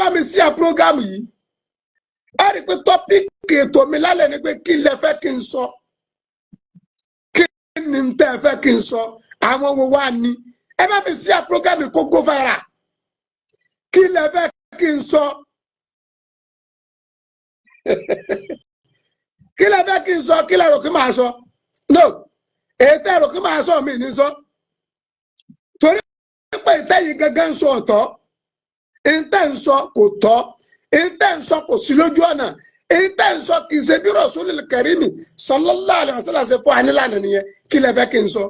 bá mi sí a program yìí ẹ rí pé topic ètò mi lálẹ́ ni pé kí lẹ fẹ́ kí n sọ kí ni n tẹ́ fẹ́ kí n sọ àwọn wo wá ní ẹ bá mi sí a program yìí kó go viral kí lẹ fẹ́ kí n sọ kí lẹ fẹ́ kí n sọ kí lẹ rò kí máa sọ no èyí tẹ́ rò kí máa sọ mi ní sọ torí pé ìtẹ́yìn gẹ́gẹ́ ń sọ ọ̀tọ̀ ìtẹ́ ń sọ kò tọ́ ìtẹ́ ń sọ kò sí lójú ọ̀nà ìtẹ́ ń sọ kì í ṣe bí Rasulul Karimi sallallahu alaihi wasallam ṣe fún anílànà nìyẹn kí lẹ fẹ́ kí n sọ.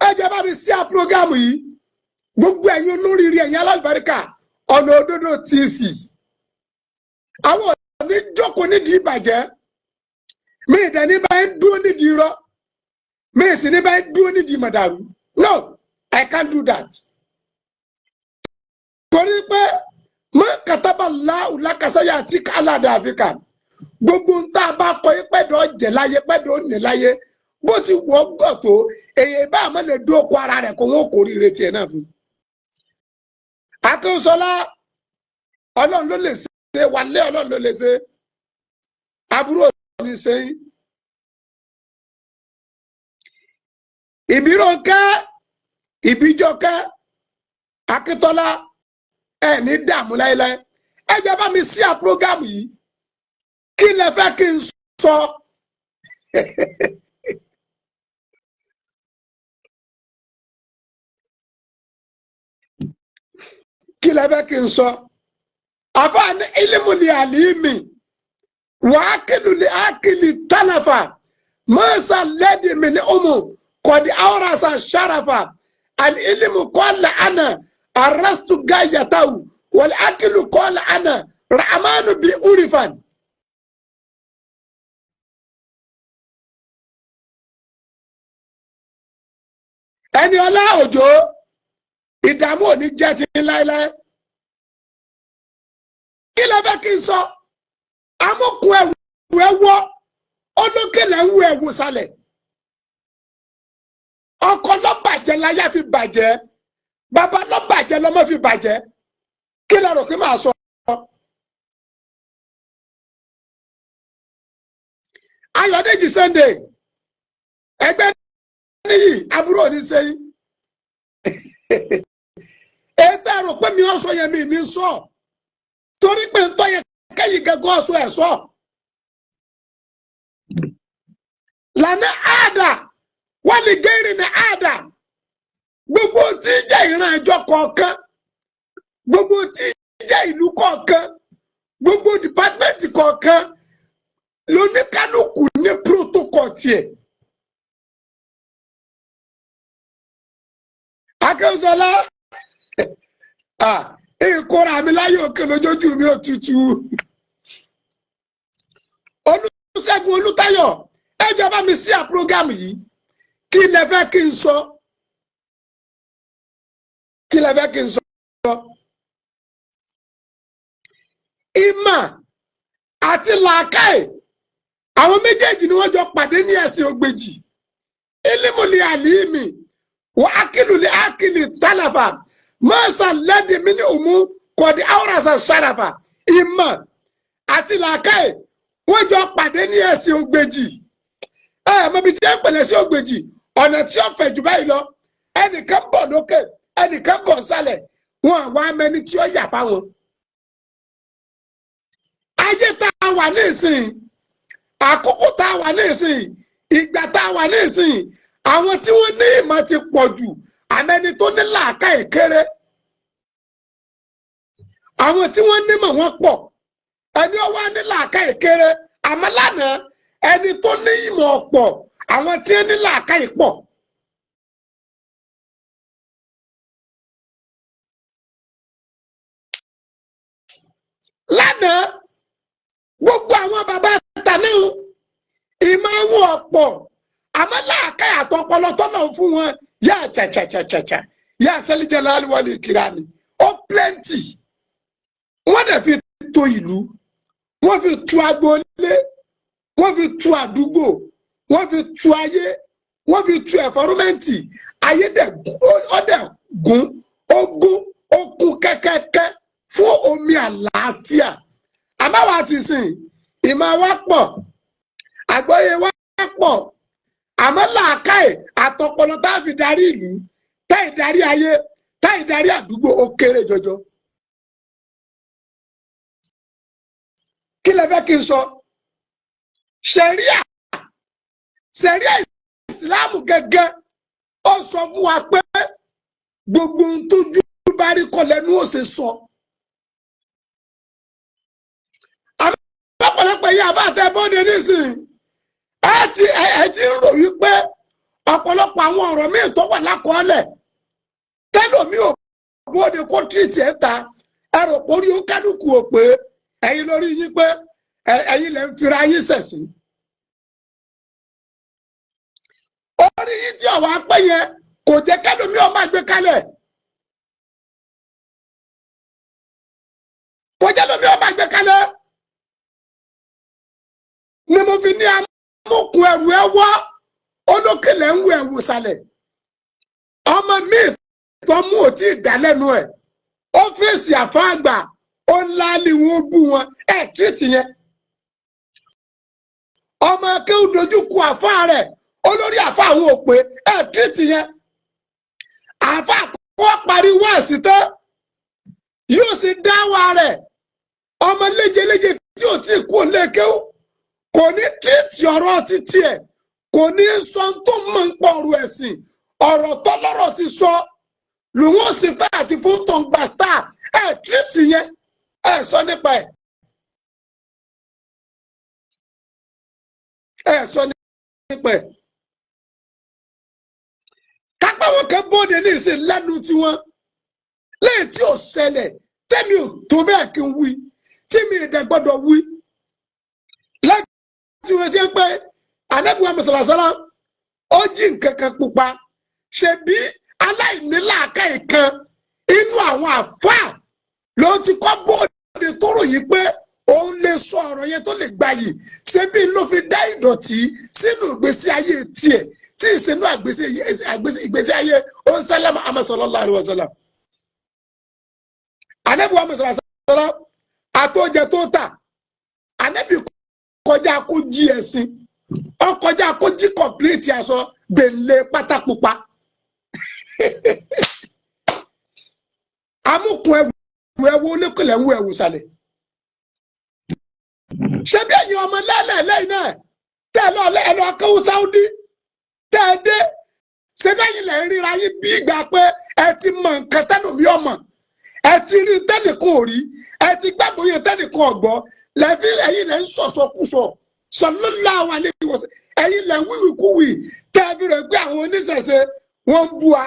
ẹ jẹ́ bá mi sí a program yìí gbogbo ẹ̀yin olóríire ẹ̀yin alábàríkà Ọ̀nà Òdodo TV àwọn ní jókòó nídìí ìbàjẹ́ mi ìdẹ̀ ní bá ń dúró nídìí irọ́ mi sì ní bá ń dúró nídìí màdàrú no I can't do that torí pé mọ kàtàbà láwùlá kàsáyà àti káládà àfikà gbogbo ń tá a bá kọ pẹ́ẹ́dọ̀ jẹ̀ láyé pẹ́ẹ́dọ̀ ní láyé bó ti wọ́ gọ̀ tó èyí bá àmọ́ lè dúró kó ara rẹ̀ kó wọ́n kò rí retí ẹ̀ náà fún. Akínsọlá Ọlọ́run ló lè ṣe wàlẹ́ Ọlọ́run ló lè ṣe àbúrò ní sẹ́yìn. Ìbíròǹkẹ́ Ìbíjọkẹ́ Akíntọ́lá ẹ̀ ní dààmú láéláé ẹ jẹ́ bá mi sí à program yìí kí lẹ fẹ́ kí n sọ. kí lẹ fẹ́ kí n sọ àfààní ilimuli alimi wàákìlì àkìlì tálàfà mọ́sá lẹ́dí mi ní ọmọ kọ̀dí àwòrán ṣàràfà àlì ilimu kọ́lá àná arrastu gáyàtàwù wàlí àkìlù kọ́lá àná ràmánu bí urifan. ẹni ọlá òjò ìdààmú ò ní jẹ́ ti láéláé kí ló fẹ́ kí n sọ amókun ẹ̀wù ẹ̀wọ́ olókèlè ń wú ẹ̀wù sálẹ̀ ọkọ ló bàjẹ́ láyà fi bàjẹ́ bàbá ló bàjẹ́ lọ́mọ fi bàjẹ́ kí ló rò pé màá sọ. Ayọ̀dèjì Sunday ẹgbẹ́ níyì àbúrò ní sẹ́yìn ètò ẹ̀rọ pé mi ọ̀sọ̀ yẹn mi ní sọ torí pé ń tọ́ yẹ kẹ́yìn gẹ́gọ́ ọ̀sọ̀ ẹ̀ sọ. Lànà àdà wọ́n lè gẹ́rì ní àdà gbogbo tí jẹ́ ìran ẹjọ́ kọ̀ọ̀kan gbogbo tí jẹ́ ìlú kọ̀ọ̀kan gbogbo dìpátímẹ́ǹtì kọ̀ọ̀kan lóníkálùkù ní protocol tiẹ̀. Akínsọlá ìkóra mi láyé òkè lójójú mi ò tutù. Olúṣẹ́gun Olútáyọ̀ ẹ jọ̀ọ́ bá mi sí à program yìí kí lẹ fẹ́ kí n sọ kí lẹ fẹ́ kí n sọ. Ìmọ̀ àti làákàyè àwọn méjèèjì ni wọ́n jọ pàdé ní ẹ̀sìn ògbèjì ilimuli alimi wa akiluli akili talafa mọ́sá lẹ́dí mi ní òmù kọ̀dí àwòrán ṣàràfà ìmọ̀ àti làákàyè wọ́n jọ pàdé ní ẹ̀sìn ògbèjì mọ̀bí tí ẹ pẹ̀lẹ́ sí ògbèjì ọ̀nà tí ó fẹ̀ jù báyìí lọ ẹnìkan bọ̀ lókè ẹnìkan bọ̀ sálẹ̀ wọn àwọn amẹni tí ó yà fáwọn. Ayé tá a wà ní ìsìn àkókò tá a wà ní ìsìn ìgbà tá a wà ní ìsìn àwọn tí wọ́n ní ìmọ̀ ti pọ̀ jù àmẹ́ni tó ní làákàyè kéré àwọn tí wọ́n nímọ̀ wọ́n pọ̀ ẹni ó wà ní làákàyè kéré àmọ́ lánàá ẹni tó ní ìmọ̀ pọ̀ àwọn tí wọ́n ní làákàyè pọ̀. Lánàá gbogbo àwọn bàbá tàná ìmọ̀ wọn ọ̀pọ̀ àmọ́ làákàyè àtọpọlọ tọ́nà fún wọn yà chàchàchàchà yà sẹ́líjẹ́ láàlúwọ̀lì kìràmì ó plenty wọ́n dẹ̀ fi to ìlú wọ́n fi tu agboolé wọ́n fi tu àdúgbò wọ́n fi tu ayé wọ́n fi tu ẹ̀fọ́rọ́mẹ́ǹtì ayé dẹ̀ ọ̀dẹ̀ gún ogún okun kẹ́kẹ́kẹ́ fún omi àlàáfíà àbáwá ti sìn ìmọ̀ wa pọ̀ àgbọ́yé wa pọ̀ àmọ́ làákàyè àtọpọlọ tá a fi darí ìlú tá ìdarí ayé tá ìdarí àdúgbò ó kéré jọjọ. kí lẹ fẹ́ kí n sọ ṣẹ̀ríà ìsìláàmù gẹ́gẹ́ ó sọ fún wa pé gbogbo ohun tójú bá rí kọ́ lẹ́nu ó ṣe sọ. àmọ́ ọ̀pọ̀lọpọ̀ yìí àbá àtẹ̀bọ́dé nísìnyí ẹ ti ń rò wípé ọ̀pọ̀lọpọ̀ àwọn ọ̀rọ̀ míì tó wà lákọọ́lẹ̀ tẹ́lòmí ò bóde kó tìrìtì ẹ̀ ta ẹ̀rọ kórí ó kálukú ò pé ẹ̀yin lórí yín pé ẹ̀yin lè ń fira yín ṣẹ̀sín. orí yín tí ọ̀wá pé yẹn kò jẹ́ kẹ́lòmí ó máa gbé kalẹ̀ kò jẹ́ lómi ó máa gbé kalẹ̀ ni mo fi ní amúkun ẹrù ẹ wọ́ olókèlè ń wo ẹ̀wù sàlẹ̀ ọmọ mi tó mú ò tí ì dá lẹ́nu ẹ̀ ọ́fíìsì àfáàgbà ó ńlá ni wọ́n bú wọn ẹ̀ tírìtì yẹn ọmọ akéwù dojú kọ àfáà rẹ̀ olórí àfáà àwọn òpè ẹ̀ tírìtì yẹn àfáà kọ́ pariwo àsìtẹ́ yóò sì dá wa rẹ̀ ọmọ léjeléje tí ò tí ì kú lékéwù kò ní tírìtì ọ̀rọ̀ títí ẹ̀ kò ní sọ tó mọ̀ ń pọ̀ ọ̀rọ̀ ẹ̀sìn ọ̀rọ̀ tọ́lọ́rọ̀ ti sọ lòun ó sì tá àti fún tó ń gba star ẹ̀ tírìtì yẹn ẹ̀ sọ nípa ẹ̀ sọ nípa ẹ̀ kápá wọn kan bóde ní ìsìn lẹ́nu tiwọn lẹ́yìn tí ò ṣẹlẹ̀ tẹ́mi ò tó bẹ́ẹ̀ kí n wí tí mi ìdẹ gbọ́dọ̀ wí lẹ́yìn tí wọ́n ti ń pẹ́ Ànábì mùsàlásálà ó jí nǹkan kan pupa ṣe bí aláìníláàkàyè kan inú àwọn àfáà ló ti kọ́ bóde tó ròyìn pé òun lè sọ ọ̀rọ̀ yẹn tó lè gbà yìí ṣe bí ló fi dá ìdọ̀tí sínú ìgbésí ayé tiẹ̀ tí ìṣẹ́nu ìgbésí ayé ó ń sẹ́lẹ̀ Muhammad sallallahu alaihi wasallam. Ànábì mùsàlásálà àtọ́jẹ tó tà Ànábì kọjá kó jí ẹ̀sìn ó kọjá kó jí kọ̀pìlìtì aṣọ gbèlè pátápupa amúkun ẹwù oníkùlẹ ń wo ẹwù sàlẹ̀ ṣé bí ẹ̀yin ọmọ lẹ́lẹ́lẹ́yìn náà tẹ́ ẹ lọ akéwù Sáúdí tẹ́ ẹ dé ṣé bẹ́yìn lẹ́ ń ríra yín bí ìgbà pé ẹ ti mọ nǹkan tẹ́lòmí ọmọ ẹ ti rí tẹ́nìkan ò rí ẹ ti gbàgbọ́ yẹn tẹ́nìkan ọ̀gbọ́ lẹ́fí ẹ̀yin lẹ́ ń sọ̀sọ̀kúsọ̀ sallallahu alaihi wasallam ẹ̀yin lẹ́ ń wíwìkúwì tẹ́ ẹ bí rẹ̀ pé àwọn oníṣẹ̀ṣe wọ́n ń bú wa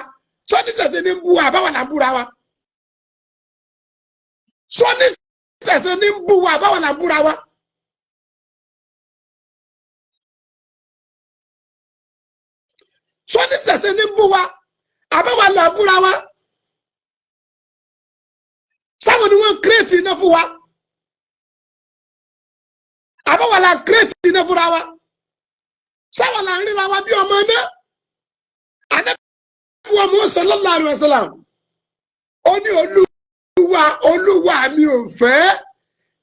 sọ́níṣẹ̀ṣe ní ń bú wa àbáwọn là ń búra wa sọ́níṣẹ̀ṣe ní ń bú wa àbáwọn là ń búra wa. sọ́níṣẹ̀ṣe ní ń bú wa àbáwọn là ń búra wa. sáwọn ni wọ́n kírètì iná fún wa àbáwọn là ń kírètì iná fúnra wa sáwọn là ń ríra wa bí ọmọ náà. Ànábì Muhammad sallallahu alaihi wasallam ó ní olúwa mi ò fẹ́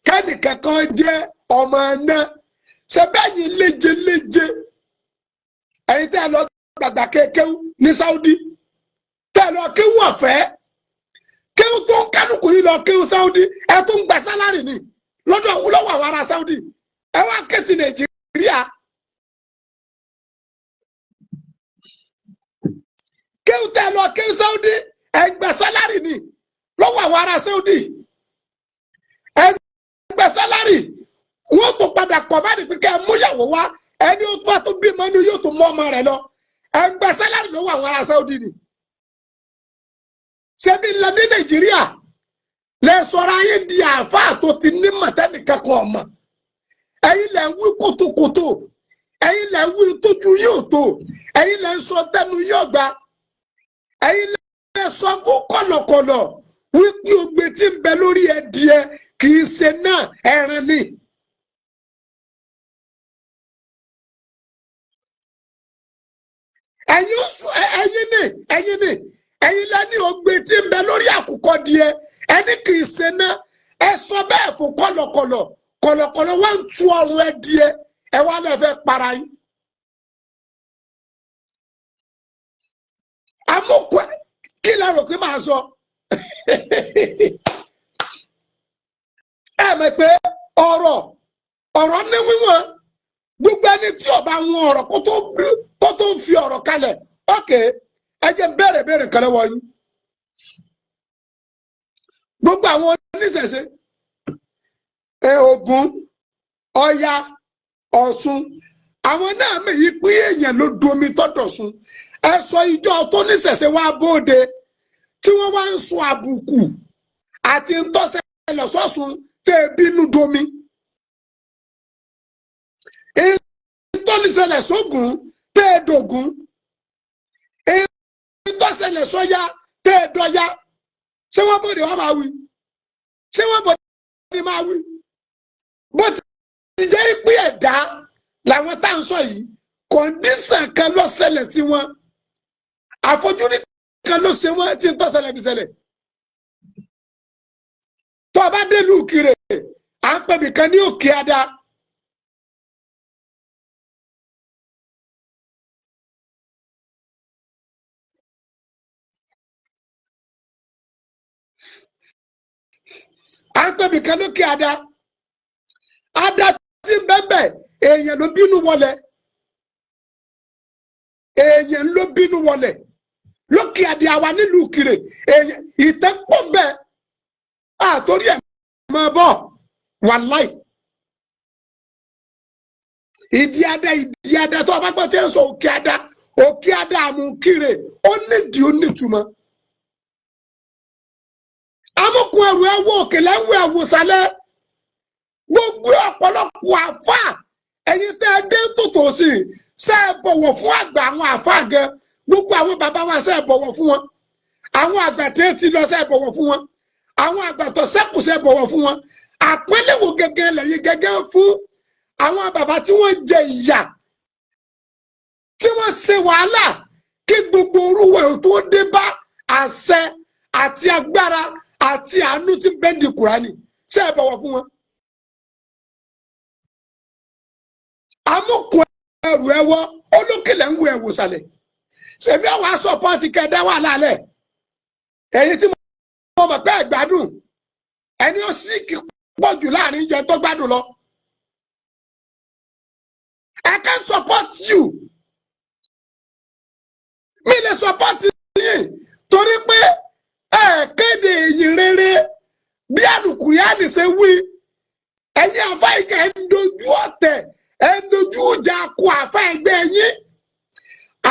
kẹ́nìkankan jẹ́ ọmọ náà ṣe bẹ́yìn léjeléje ẹ̀yin tẹ́ ẹ lọ gbàgbà kékeré ní Saudi tẹ́ ẹ lọ kéwù ọ̀fẹ́ kéwù tó ń kálukú yìí lọ kéwù Saudi ẹ tó ń gba sálárì ni lọ́dọ̀ wúlọ́wọ́ àwọn ará Saudi ẹ wá kẹ́tì Nàìjíríà. kéwù tẹ́ lọ kéwù Saudi ẹgbẹ́ sálárì ni lọ́wọ́ àwọn ará Saudi ẹgbẹ́ sálárì wọ́n tó padà kọ̀ bá dìpín kẹ́ múyàwó wá ẹni ó bá tó bímọ ní yóò tó mọ ọmọ rẹ̀ lọ ẹgbẹ́ sálárì lọ́wọ́ àwọn ará Saudi ni. ṣebí ńlá ní Nàìjíríà lè sọ̀rọ̀ ayé di àáfàá tó ti ní mọ̀tẹ́nìkan kan ọmọ ẹ̀yin lẹ̀ ń wí kótókótó ẹ̀yin lẹ̀ ń wí tójú yóò tó ẹ̀yin lẹ̀ ń sọ tẹnu yóò gba ẹ̀yin lẹ sọ fún kọ̀lọ̀kọ̀lọ̀ wípé ogbe tí ń bẹ lórí ẹdìẹ kì í ṣe náà ẹran ni ẹ̀yin lẹ́ni ògbé tí ń bẹ lórí àkùkọ díẹ̀ ẹni kì í ṣe ná ẹ sọ bẹ́ẹ̀ fún kọ̀lọ̀kọ̀lọ̀ wá ń tu ọrùn ẹ díẹ̀ ẹ wá lè fẹ́ para yín. amúkọ kí lẹ rò pé máa sọ ẹ mọ̀ pé ọ̀rọ̀ ní wíwọ̀n gbogbo ẹni tí ó bá wọn ọ̀rọ̀ kó tó fi ọ̀rọ̀ kalẹ̀ ókè ẹ jẹ́ bẹ̀rẹ̀ kan lọ́wọ́ yín gbogbo àwọn oníṣẹ̀ṣe Ògún Ọya Ọ̀ṣun àwọn náà mèyí pé èèyàn ló domi tọ́tọ̀ sun ẹ sọ ìjọ tó níṣẹ̀ṣe wá bóde tí wọ́n wá ń sọ àbùkù àti ntọ́sẹ̀ lọ́sọ̀sùn tẹ́ bínú domi ìtọ́nisẹ̀lẹ̀ sógun tẹ́ dògún ìtọ́sẹ̀lẹ̀ sọ́yá tẹ́ dọ́yá ṣé wọ́n bóde wọ́n máa wí ṣé wọ́n bóde máa wí bó ti jẹ́ pé ẹ̀dá làwọn tá à ń sọ yìí kọ̀ǹdíṣàn kan ló ṣẹlẹ̀ sí wọn àfojúrí kan ló ṣe wọn tí ń tọ́sẹ̀lẹ̀ bí ṣẹlẹ̀ tó o bá dé ìlú Ìkirè à ń pèbí kan ní Òkè Adá à ń pèbí kan lókè Adá Adá tí ń bẹ́ẹ̀ èèyàn ló bínú wọlé èèyàn ló bínú wọlé lókè Adá wa nílùú Ìkirè èèyàn ìtẹ́pọ̀ bẹ́ẹ̀ àtórí ẹ̀ máa bọ̀ wàláì ìdí Adá tó o bá gbọ́ tí ń sọ Òkè Adá àmúkirè ó nídìí ó nítumọ̀ amúkun ẹrù ẹwọ òkèlè ń wọ ẹwùsàlẹ̀ gbogbo ọ̀pọ̀lọpọ̀ àfà ẹ̀yin tẹ́ ẹ dé tòtò sí ṣe é bọ̀wọ̀ fún àgbà àwọn àfà gan gbogbo àwọn bàbá wa ṣe é bọ̀wọ̀ fún wọn àwọn àgbà tí ẹ ti lọ ṣe é bọ̀wọ̀ fún wọn àwọn àgbà tó ṣẹ́kù ṣe é bọ̀wọ̀ fún wọn àpẹẹlẹwò gẹ́gẹ́ lẹ́yìn gẹ́gẹ́ fún àwọn bàbá tí wọ́n jẹ ìyà tí wọ́n ṣe wàhálà kí gbogbo orúwẹ̀ tó dé bá àṣẹ àti agbára àti àánú tí bẹ́ndì Kùránì ṣe é bọ̀wọ̀ fún wọn. amúkun ẹrù ẹwọ olókèlè ń wo ẹwò sàlẹ̀ ṣèbí àwọn aṣọ pọ́ǹtì kẹdá wà lálẹ́ ẹ̀yin tí mo mọ̀ pé ẹ̀gbádùn ẹni ó sì kí pọ̀ jù láàrin ìjẹ tó gbádùn lọ. I can support you mi lè support yín torí pé ẹ kéde èyí rere bí Àlùkùránì ṣe wí ẹ̀yin àfáà ìkà ẹ̀ ń dojú ọ̀tẹ̀ ẹ̀ ń dojú ìjà kó àfáà ẹgbẹ́ yín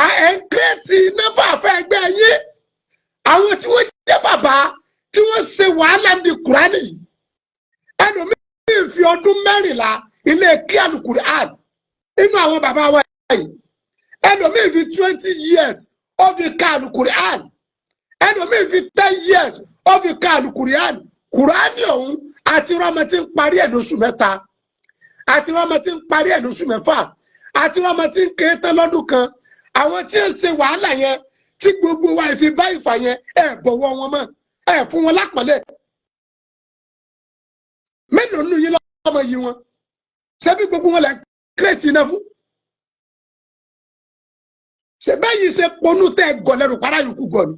ẹ̀ ń kírètì náfà àfáà ẹgbẹ́ yín àwọn tí wọ́n jẹ́ bàbá tí wọ́n ṣe wàhálà ní Kùránì ẹlòmíì fi ọdún 14 ilé kí Àlùkùránì inú àwọn bàbá wa yìí ẹlòmíì fi 20 years ó fi ka Àlùkùránì ẹlòmíì fi 10 years ó fi ka Àlùkùránì Kùránì ọ̀hún àti rọmọ tí ń parí ẹ̀ lóṣù 3 àti rọmọ tí ń parí ẹ̀ lóṣù 4 àti rọmọ tí ń ké tán lọ́dún kan àwọn tí ń ṣe wàhálà yẹn tí gbogbo wa ìfi bá ìfà yẹn ẹ bọ̀wọ̀ wọn mọ́ ẹ fún wọn lápọ̀nlé mélòó nù yín lọ́mọ yìí wọn ṣebí gbogbo wọn lẹ kírètì iná fún ṣe bẹ́yìí ṣe ponú tẹ́ gọ̀lẹ́rù para yòókù gọ̀nù.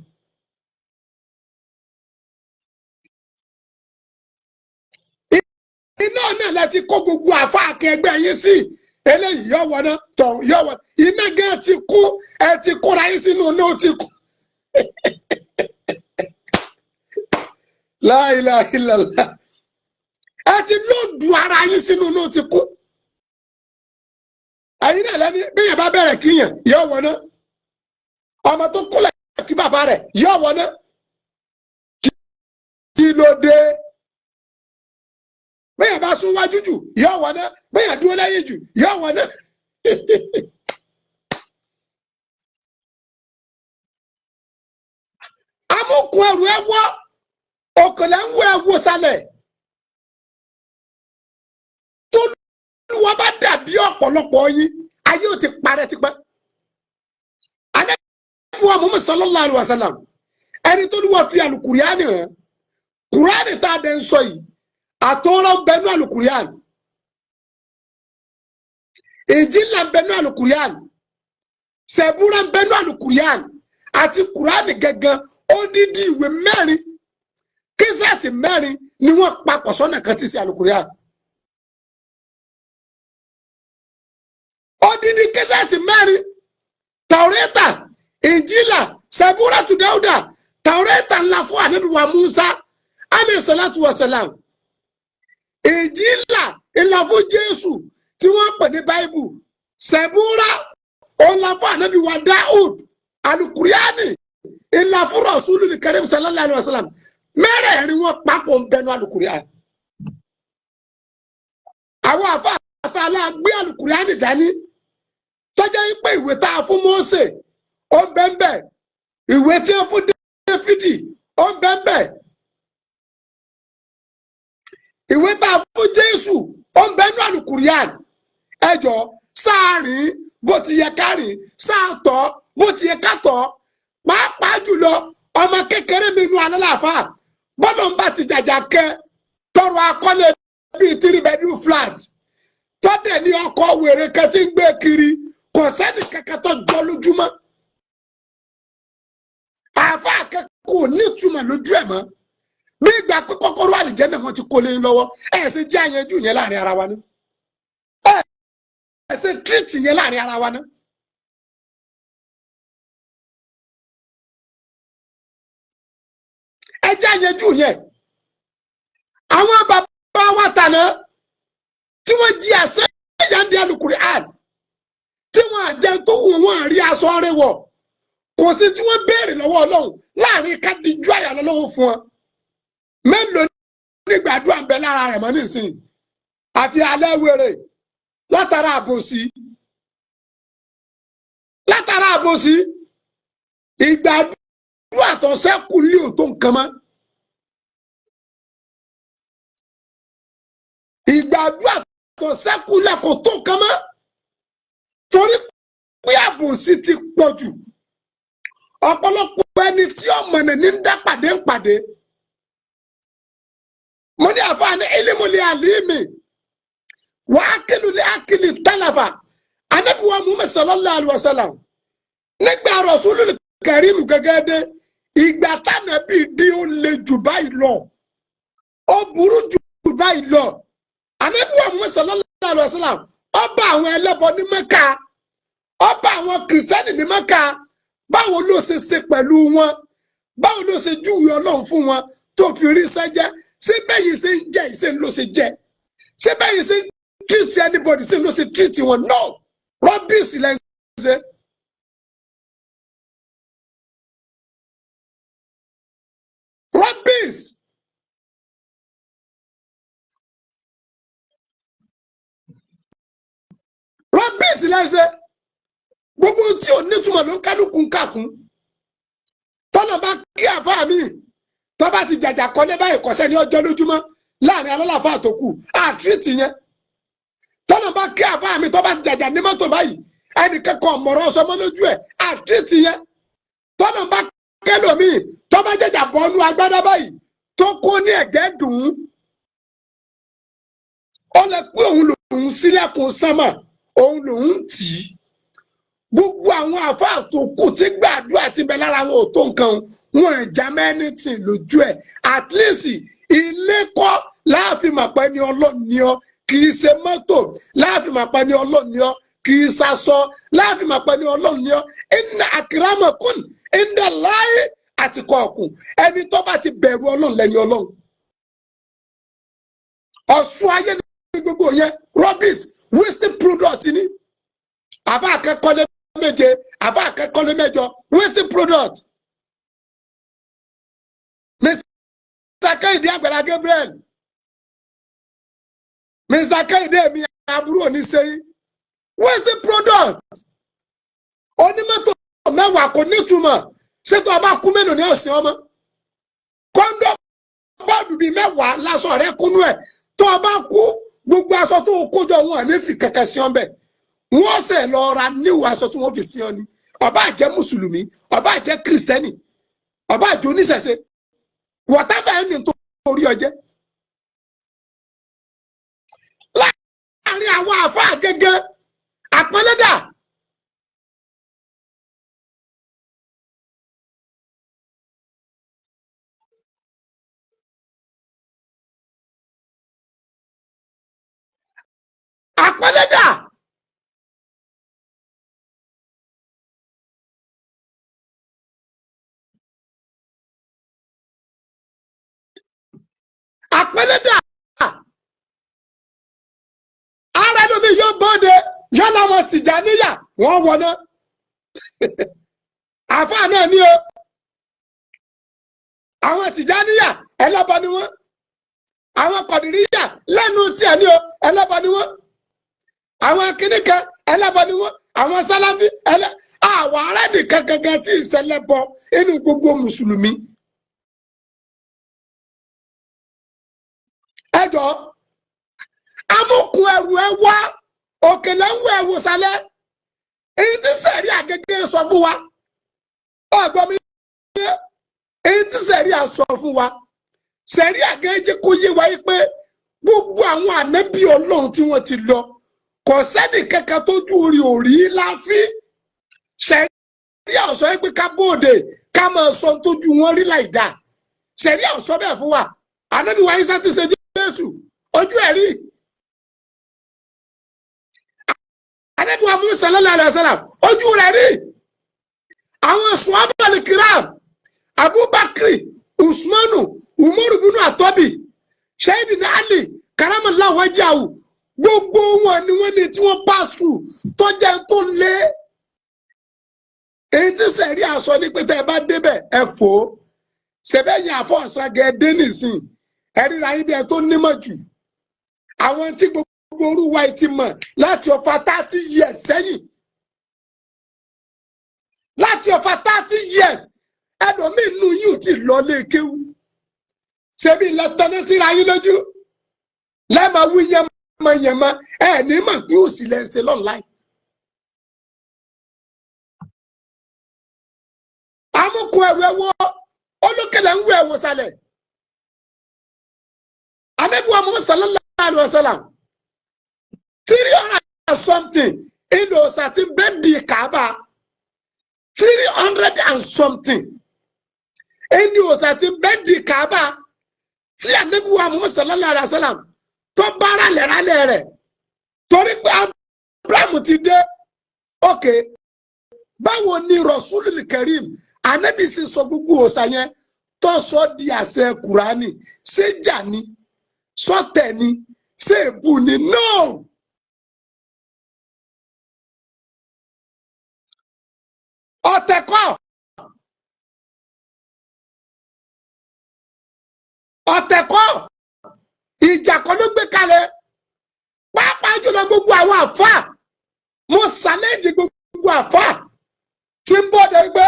iná náà láti kó gbogbo àfa akẹgbẹ́ yín sí eléyìí yọ wọná tọ̀ yọ wọná iná gẹ́ ti kú ẹ ti kóra yín sínú náà ti kú. La ilaha illallah ẹ ti lóòdù ara yín sínú náà ti kú. ẹ̀yin náà lẹ́ni bí yẹn bá bẹ̀rẹ̀ kíyàn yọ wọná ọmọ tó kúlẹ̀ kí bàbá rẹ̀ yọ wọná Kilode bẹ́ẹ̀ bá sún wájú jù yọ wọná bẹ́ẹ̀ dúró lẹ́yìn jù yọ wọná. amúkun ẹrù ẹ wọ òkèlè ń wọ ẹwọ sálẹ̀ tó lùwọ́ bá dàbí ọ̀pọ̀lọpọ̀ yín ayé ò ti parẹ́ tipẹ́. wa Muhammad sallallahu alaihi wasallam ẹni tó ní wọ́n fi alukuriani hàn Kùránì tá a dẹ̀ ń sọ yìí àtọ́rọ̀ bẹnu alukuriani Ìnjílà bẹnu alukuriani Sẹ̀búrà bẹnu alukuriani àti Kùránì gẹ́gẹ́ odidi ìwé mẹ́rin kíṣẹ́ẹ̀tì mẹ́rin ni wọ́n papọ̀ sọ́nà kan tí sí alukuriani odidi kíṣẹ́ẹ̀tì mẹ́rin Taureta Injila Sẹ̀búrà tu Dáúdà Taureta ńlá fún ànábì wa Musa alayhi salatu wa salam Injila ńlá fún Jésù tí wọ́n pè ní Bible Sẹ̀búrà ńlá fún ànábì wa Daud alukuriani ńlá fún Rasulul Karim sallallahu alayhi wa sallam mẹ́rẹ̀ẹ̀rin wọn papọ̀ ń bẹnu alukuriani àwọn àfa àtàlà gbé alukuriani dání tọ́jà yìí pé ìwé tá a fún Mósè ó bẹ́ẹ̀ ìwé tí a fún Dáfídì ó bẹ́ẹ̀ ìwé tá a fún Jésù ó bẹ́nu alukuriani ẹjọ́ sáàrin bó ti yẹ kárìn sáàtọ̀ bó ti yẹ kátọ̀ pàápàá jùlọ ọmọ kékeré mi nu alálàáfà bọ́lọ̀ ń bá ti jàjà kẹ́ tọrọ akọ́lé bíi 3-bedroom flat tọ́dẹ̀ ní ọkọ̀ wèrè kan tí ń gbé kiri kò sẹ́ni kankan tó jọ lójúmọ́ àáfà akẹ́kọ̀ọ́ nítumọ̀ lójú ẹ̀ mọ́ bí ìgbà pé kọ́kọ́rọ́ àlìjẹ́nà wọn ti kó lé lọ́wọ́ ẹ̀ ṣe jẹ́ àyànjú yẹn láàrin ara wa ní ẹ̀ ṣe tírìtì yẹn láàrin ara wa ní. ẹ jẹ́ àyànjú yẹn àwọn bàbá wa tàná tí wọ́n jí àṣẹ ìyáǹdí Al-Qur'an tí wọ́n àjẹ tó wù wọ́n rí aṣọ rẹ̀ wọ̀ kò sí tí wọ́n béèrè lọ́wọ́ Ọlọ́run láàrin kádìjú àyà lọ́wọ́ fún wọn mélòó nígbàdúrà ń bẹ lára rẹ̀ mọ́ nísìnyí àfi alẹ́ wèrè látara àbòsí ìgbàdúrà tó sẹ́kù ní òtó nǹkan mọ́ ìgbàdúrà tó sẹ́kù lẹ́kọ̀ọ́ tó nǹkan mọ́ torí pé àbòsí ti pọ̀ jù ọ̀pọ̀lọpọ̀ ẹni tí ọmọnà ní ń dá pàdé ń pàdé mo ní àfààní ilimuli alimi wà ákìlùlẹ̀ ákìlì tálàfà Ànábì wa Muhammad sallallahu alaihi wasallam nígbà Rasulul Karim gẹ́gẹ́ dé ìgbà tánàbí dí ó le jù báyìí lọ ó burú jù báyìí lọ Ànábì wa Muhammad sallallahu alaihi wasallam ọba àwọn ẹlẹ́bọ ní Mẹ́kà ọba àwọn kìrìsìtẹ́nì ní Mẹ́kà báwo ló ṣe ṣe pẹ̀lú wọn báwo ló ṣe júwe Ọlọ́run fún wọn tó fi rí sẹ́jẹ́ ṣé bẹ́yìn ṣe ń jẹ́ ìṣe ló ṣe jẹ́ ṣé bẹ́yìn ṣe ń treat anybody ṣe ló ṣe treat wọn no rubbish lẹ́ ń ṣe. Rubbish. Rubbish lẹ́ ń ṣe gbogbo tí ò nítumọ̀ ló ń kálukú ń kàkún tọ́nà bá kí àfáà mi tó bá ti jàjà kọ́lé báyìí kọ́sẹ́ ní ọjọ́ lójúmọ́ láàrin alálàáfáà tó kù àtúrìtì yẹn tọ́nà bá kí àfáà mi tó bá ti jàjà ní mọ́tò báyìí ẹnìkan kan mọ̀rọ̀ ọsọmọ lójú ẹ̀ àtúrìtì yẹn tọ́nà bá kẹlòmíì tó bá jàjà bọ́nú agbádá báyìí tó kó ní ẹ̀gẹ́ dùn ún ó lè pé òun lòun sílẹ̀kùn sánmà òun lòun tì í gbogbo àwọn àfáà tó kù tí gbàdúrà ti bẹ lára wọn ò tó nǹkan wọn ìjà mẹ́nìtì lójú ẹ̀ at least ilé kọ́ láàfin màpẹ́ ní Ọlọ́run ni ọ́ kì í ṣe mọ́tò láàfin màpẹ́ ní Ọlọ́run ni ọ́ kì í ṣaṣọ láàfin màpẹ́ ní Ọlọ́run ni ọ́ inna akramakum indallahi atqakum ẹni tó bá ti bẹ̀rù Ọlọ́run lẹ́yìn Ọlọ́run ọ̀ṣun ayé ní gbogbo yẹn rubbish wasting product ni àbá akẹ́kọ̀ọ́ méje àbá akẹ́kọ̀ọ́ mẹ́jọ wasting product Mr. Kẹ́hìndé Agbala Gabriel Mr. Kẹ́hìndé mi àbúrò ní sẹ́yìn wasting product onímọ́tò mẹ́wàá kò nítumọ̀ ṣètò ọba kú mélòó ní ọ̀sìn ọmọ kọ́ńdọ̀ bọ́ọ̀dù bíi mẹ́wàá lásán rẹ̀ kúnú ẹ̀ tó ọba kú gbogbo aṣọ tó kójọ wọn ní fi kẹ̀kẹ́ sí ọbẹ̀ wọ́n sì lọ ra níwò aṣọ tí wọ́n fi sí ọ ni ọba jẹ́ mùsùlùmí ọba jẹ́ kristẹni ọba jẹ́ oníṣẹ̀ṣe whatever ẹni tó orí ọjẹ́ láàrin àwọn àfáà gẹ́gẹ́ àpọ́nlẹ́dà àpọ́nlẹ́dà àpọ́nlẹ́dà ara lómi yóò bọ́ọ̀dẹ yálà wọn Tìjàníyà wọ́n wọná àfáà náà ní o àwọn Tìjàníyà ẹlẹ́bọ ni wọ́n àwọn Kọ̀dìríyà lẹ́nu tiẹ̀ ní o ẹlẹ́bọ ni wọ́n àwọn akínníkà ẹlẹ́bọ ni wọ́n àwọn Sáláfì àwọn ará nìkan gangan tí ìṣẹlẹbọ inú gbogbo mùsùlùmí ẹjọ amúkun ẹrù ẹ wá òkèlè ń wọ ẹwò sálẹ èyí tí sẹ̀rí àgẹgẹ sọ fún wa ọgbọ́n mi èyí tí sẹ̀rí àsọ fún wa sẹ̀rí àgẹgẹ kó yé wa pé gbogbo àwọn ànábì Ọlọ́run tí wọ́n ti lọ kò sẹ́ni kankan tó ju orí òrí láfi sẹ̀rí àsọ pé ká bóde ká máa sọ tó ju wọn rí láì dá sẹ̀rí àsọ bẹ́ẹ̀ fún wa ànábì wa Ìsá ti ṣe Jésù ojú ẹ̀ rí ànábì wa Mùsá sallallahu alaihi wasallam ojú rẹ̀ rí àwọn sùhábàl kiram Abubakar Usmanu Umaru bínú àtọ́bì Sayyidina Ali karamallahu wajhahu gbogbo wọn ni wọ́n ní tí wọ́n pass through tó jẹ́ tó lé èyí tí sẹ̀rí àsọ ní pé tẹ́ ẹ bá débẹ̀ ẹ fò ó ṣẹbẹ́yìn àfọ̀ọ́sàgẹ̀ dé nìsín ẹ̀ríra yín bí ẹ tó nímọ̀ jù àwọn tí gbogbo orúwa ti mọ̀ láti ọ̀fà 30 years sẹ́yìn láti ọ̀fà 30 years ẹlòmíì nù yìí ti lọ lé kéwú ṣebí lẹ́tọ́nẹ́ síra yín lójú lẹ́ẹ̀ma wí yẹmọ ẹ̀ ní mọ̀ pé òsì lẹ́ ṣe lọ́nláì. amúkun ẹrù ẹwọ́ olókèlè ń wọ ẹ̀wọ̀ sálẹ̀ Ànábì wa Muhammad sallallahu alaihi wasallam 300 and something in osati bendi Kaaba 300 and something in osati bendi Kaaba tí Ànábì wa Muhammad sallallahu alaihi wasallam tó bára lẹ́rálẹ̀ rẹ̀ torí pé Abraham ti dé òkè báwo ni Rasulul Karim Ànábì sì sọ gbogbo òsà yẹn tó sọ di àṣẹ Kùránì ṣé jà ni sọtẹ ni ṣé èbú ni no ọ̀tẹ̀ kọ́ ìjà kọ́ ló gbé kalẹ̀ pàápàá jùlọ gbogbo àwọn àfáà mo ṣàlẹ́jì gbogbo àfáà tí ń bọ̀dẹ̀ gbé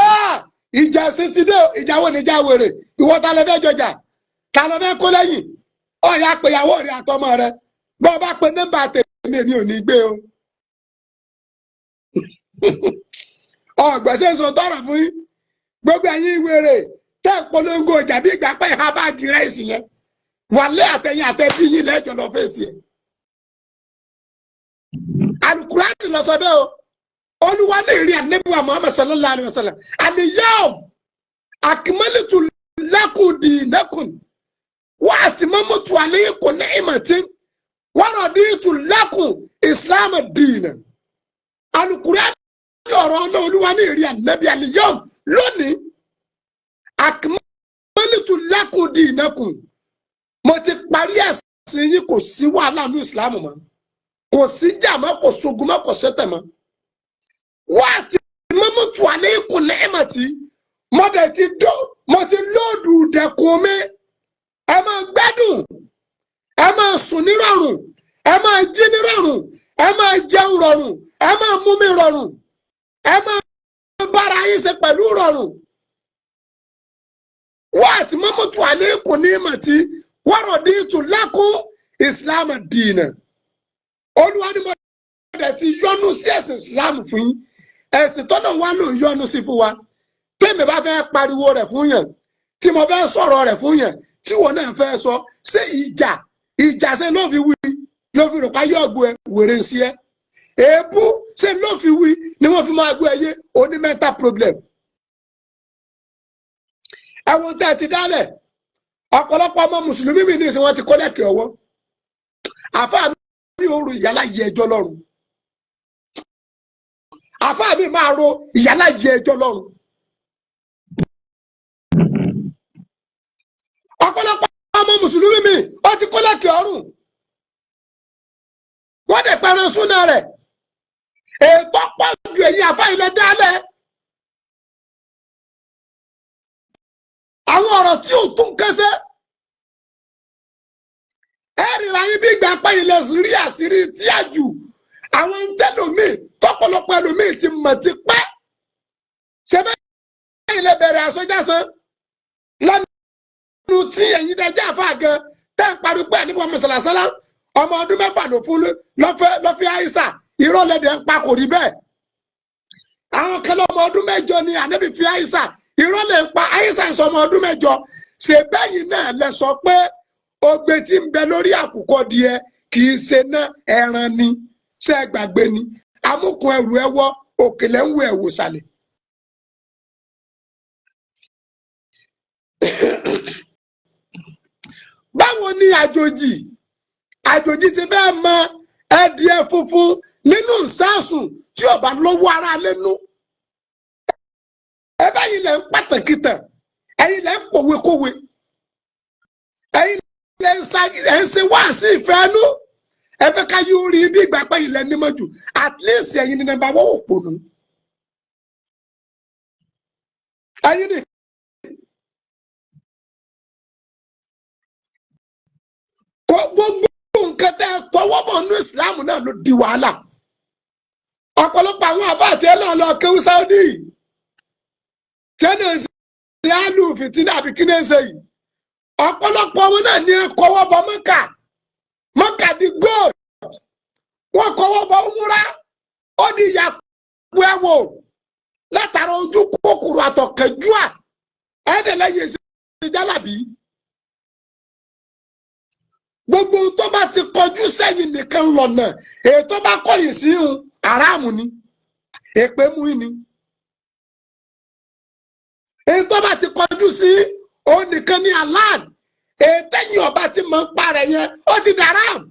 ìjà sí ti dé ìjà wo níjà wèrè ìwọ ta lọ fẹ́ jọjà ta lọ fẹ́ kó lẹ́yìn ọ̀yà péyàwó rẹ̀ àtọmọ rẹ̀ bọ́ bá pe nọ́mbà tèmi èmi ò ní gbé o ọ̀gbẹ̀sẹ̀ sọ tọrọ fún yín gbogbo ẹ̀yin wèrè tẹ́ ń polongo ìjà bí ìgbà pé ìhà báàgì rẹ́ẹ̀sì yẹn wàlẹ́ àtẹ̀yìn àtẹ̀bí yín lẹ́jọ́ lọ fèsì ẹ̀ Al-Qur'ani lọ sọ bẹ́ẹ̀ o Olúwa ní ìrìn Ànábì wa Muhammad sallallahu alaihi wasallam al-yawma akmaltu lakum dinakum wa atmamtu alaykum ni'mati wa raditu lakum islam ad-din Al-Qur'ani ọ̀rọ̀ Olúwa ní ìrìn Ànábì al-yawma lónìí akmaltu lakum dinakum mo ti parí ẹ̀sìn yín kò sí wàhálà ní Islam mọ́ kò sí jà mọ́ kò sógun mọ́ kò sẹ́tẹ̀ mọ́ wá ti mọ́mú tu alẹ́ ikú nẹ́ẹ̀mà tí mo ti lóòdù dẹ̀kun mi ẹ máa gbádùn ẹ máa sùn ní rọrùn ẹ máa jí ní rọrùn ẹ máa jẹun rọrùn ẹ máa mú mi rọrùn ẹ máa bára yín ṣe pẹ̀lú rọrùn wá ti mọ́mú tu alẹ́ ikú nẹ́ẹ̀mà tí wọ́rọ̀ dín tù lákún Islam dìínà Olúwa ni mo dẹ̀ ti yọ́nú sí ẹ̀sìn Islam fún yín ẹ̀sìn tọ́nà wa ló ń yọ́nú sí fún wa tèmi bá fẹ́ pariwo rẹ̀ fún yàn tí mo fẹ́ sọ̀rọ̀ rẹ̀ fún yàn tí wọn náà fẹ́ sọ ṣé ìjà ṣe ló fi wí ló fi rò ká yọ ọgbọ ẹ wèrè ń sí ẹ èébú ṣe ló fi wí ni wọ́n fi máa gbọ́ ẹyẹ oní mental problem. ẹ̀wọ̀n tẹ́ ti dálẹ̀ ọ̀pọ̀lọpọ̀ ọmọ mùsùlùmí mi ní ìsìn wọn ti kọ́ lẹ́kẹ̀ẹ́ ọwọ́ àfáà mi ò ro ìyálà yẹ ẹjọ́ lọ́rùn àfáà mi máa ro ìyálà yẹ ẹjọ́ lọ́rùn. ọ̀pọ̀lọpọ̀ ọmọ mùsùlùmí mi ó ti kọ́ lẹ́kẹ̀ẹ́ ọrùn wọ́n dẹ̀ pẹ̀rẹ̀ súnà rẹ̀ ètò pọ̀ ju èyí àfáà ilẹ̀ dálẹ̀ àwọn ọ̀rọ̀ tí ò tún kẹsẹ́ ẹ̀rìnrìn ayé bí ìgbà pẹ́ ilẹ̀ rí àṣírí tí a jù àwọn ìtẹ́lómi tọ́pọ̀lọpọ̀ ẹlòmí ti mọ̀ ti pẹ́ ṣe bẹ́ẹ̀ ilẹ̀ bẹ̀rẹ̀ àsọjásán lẹ́nu tí ẹ̀yin dájá àfáà gan tẹ́ ń parí pẹ́ nípa mọ̀sálásálá ọmọ ọdún mẹ́fà ló fún lọ́fẹ́ àìsà ìrọ̀lẹ́dẹ̀ ń pa kò rí bẹ́ẹ̀ àwọn kan lọ́mọ ọdún mẹ́jọ ni ànábì fi àìsà ìrọ̀lẹ́ ń pa àìsà ìsọmọ ọdún mẹ́jọ ṣe bẹ́yìn náà lẹ sọ pé ogbe tí ń bẹ lórí àkùkọ díẹ̀ kì í ṣe ná ẹran ni ṣe é gbàgbé ni amúkun ẹrù ẹwọ òkèlè ń wo ẹwò sàlẹ̀. báwo ni àjòjì ti bẹ́ẹ̀ mọ ẹdìẹ funfun nínú ìsásùn tí ọba lọ́wọ́ ara lẹ́nu ẹ báyìí lẹ ń pàtàkì tàn ẹ̀yin lẹ ń pòwekówe ẹ̀yin lẹ ń ṣe wá sí ìfẹ́ ẹnu ẹ fẹ́ ká yí orí bí ìgbà pẹ́ ilẹ̀ ní mọ́jú at least ẹ̀yin ní nàbà wọ́n òpònú ẹ̀yin ní. gbogbo nǹkan tẹ́ tọwọ́ bọ̀ nínú ìsìláàmù náà ló di wàhálà ọ̀pọ̀lọpọ̀ àwọn àbá àti ẹlẹ́wọ̀n lọ kéwú Saudi tẹ́lẹ̀ ṣe àlù fìtínà àbí kí ní ṣe yìí ọ̀pọ̀lọpọ̀ wọn náà ní kọwọ́ bọ Mọ́kà di gold wọ́n kọwọ́ bọ múra ó di ìyàpò ẹ̀wò látara ojú kòkòrò àtọ̀kẹ́júà ẹ̀ẹ́dẹ̀lẹ́yẹ sí jálàbí gbogbo tó bá ti kọjú sẹ́yìn nìkan lọ́nà èyí tó bá kọ̀yìn sí aráàmù ni èpè mú ni èyí tó bá ti kọjú sí òun nìkan ní aláàd èyí tẹ́yìn ọba ti mọ̀ ń parẹ́ yẹn ó ti dàráàmù.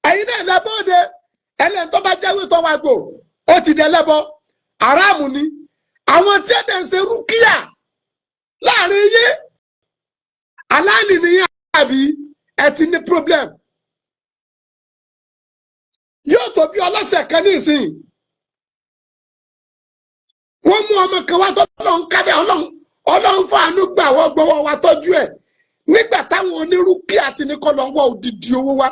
ẹ̀yin náà lẹ́bọ̀ọ́dẹ ẹlẹ́ni tó bá jẹ́wé tó wá gbò ó ti dẹ lẹ́bọ aráàmù ni àwọn tí ẹ̀dẹ̀ ń ṣe rúkìá láàrin yé aláàlì nìyẹn àbí ẹ ti ní problem yóò tó bí ọlọ́sẹ̀ kan ní ìsìn wọ́n mú ọmọ kan wá tọ́lọ́run kábẹ́ ọlọ́run fàánú gbà wọ́n gbọ́wọ́ wa tọ́jú ẹ̀ nígbà táwọn onírúkì àti nìkan lọ wọ́ òdìdí owó wa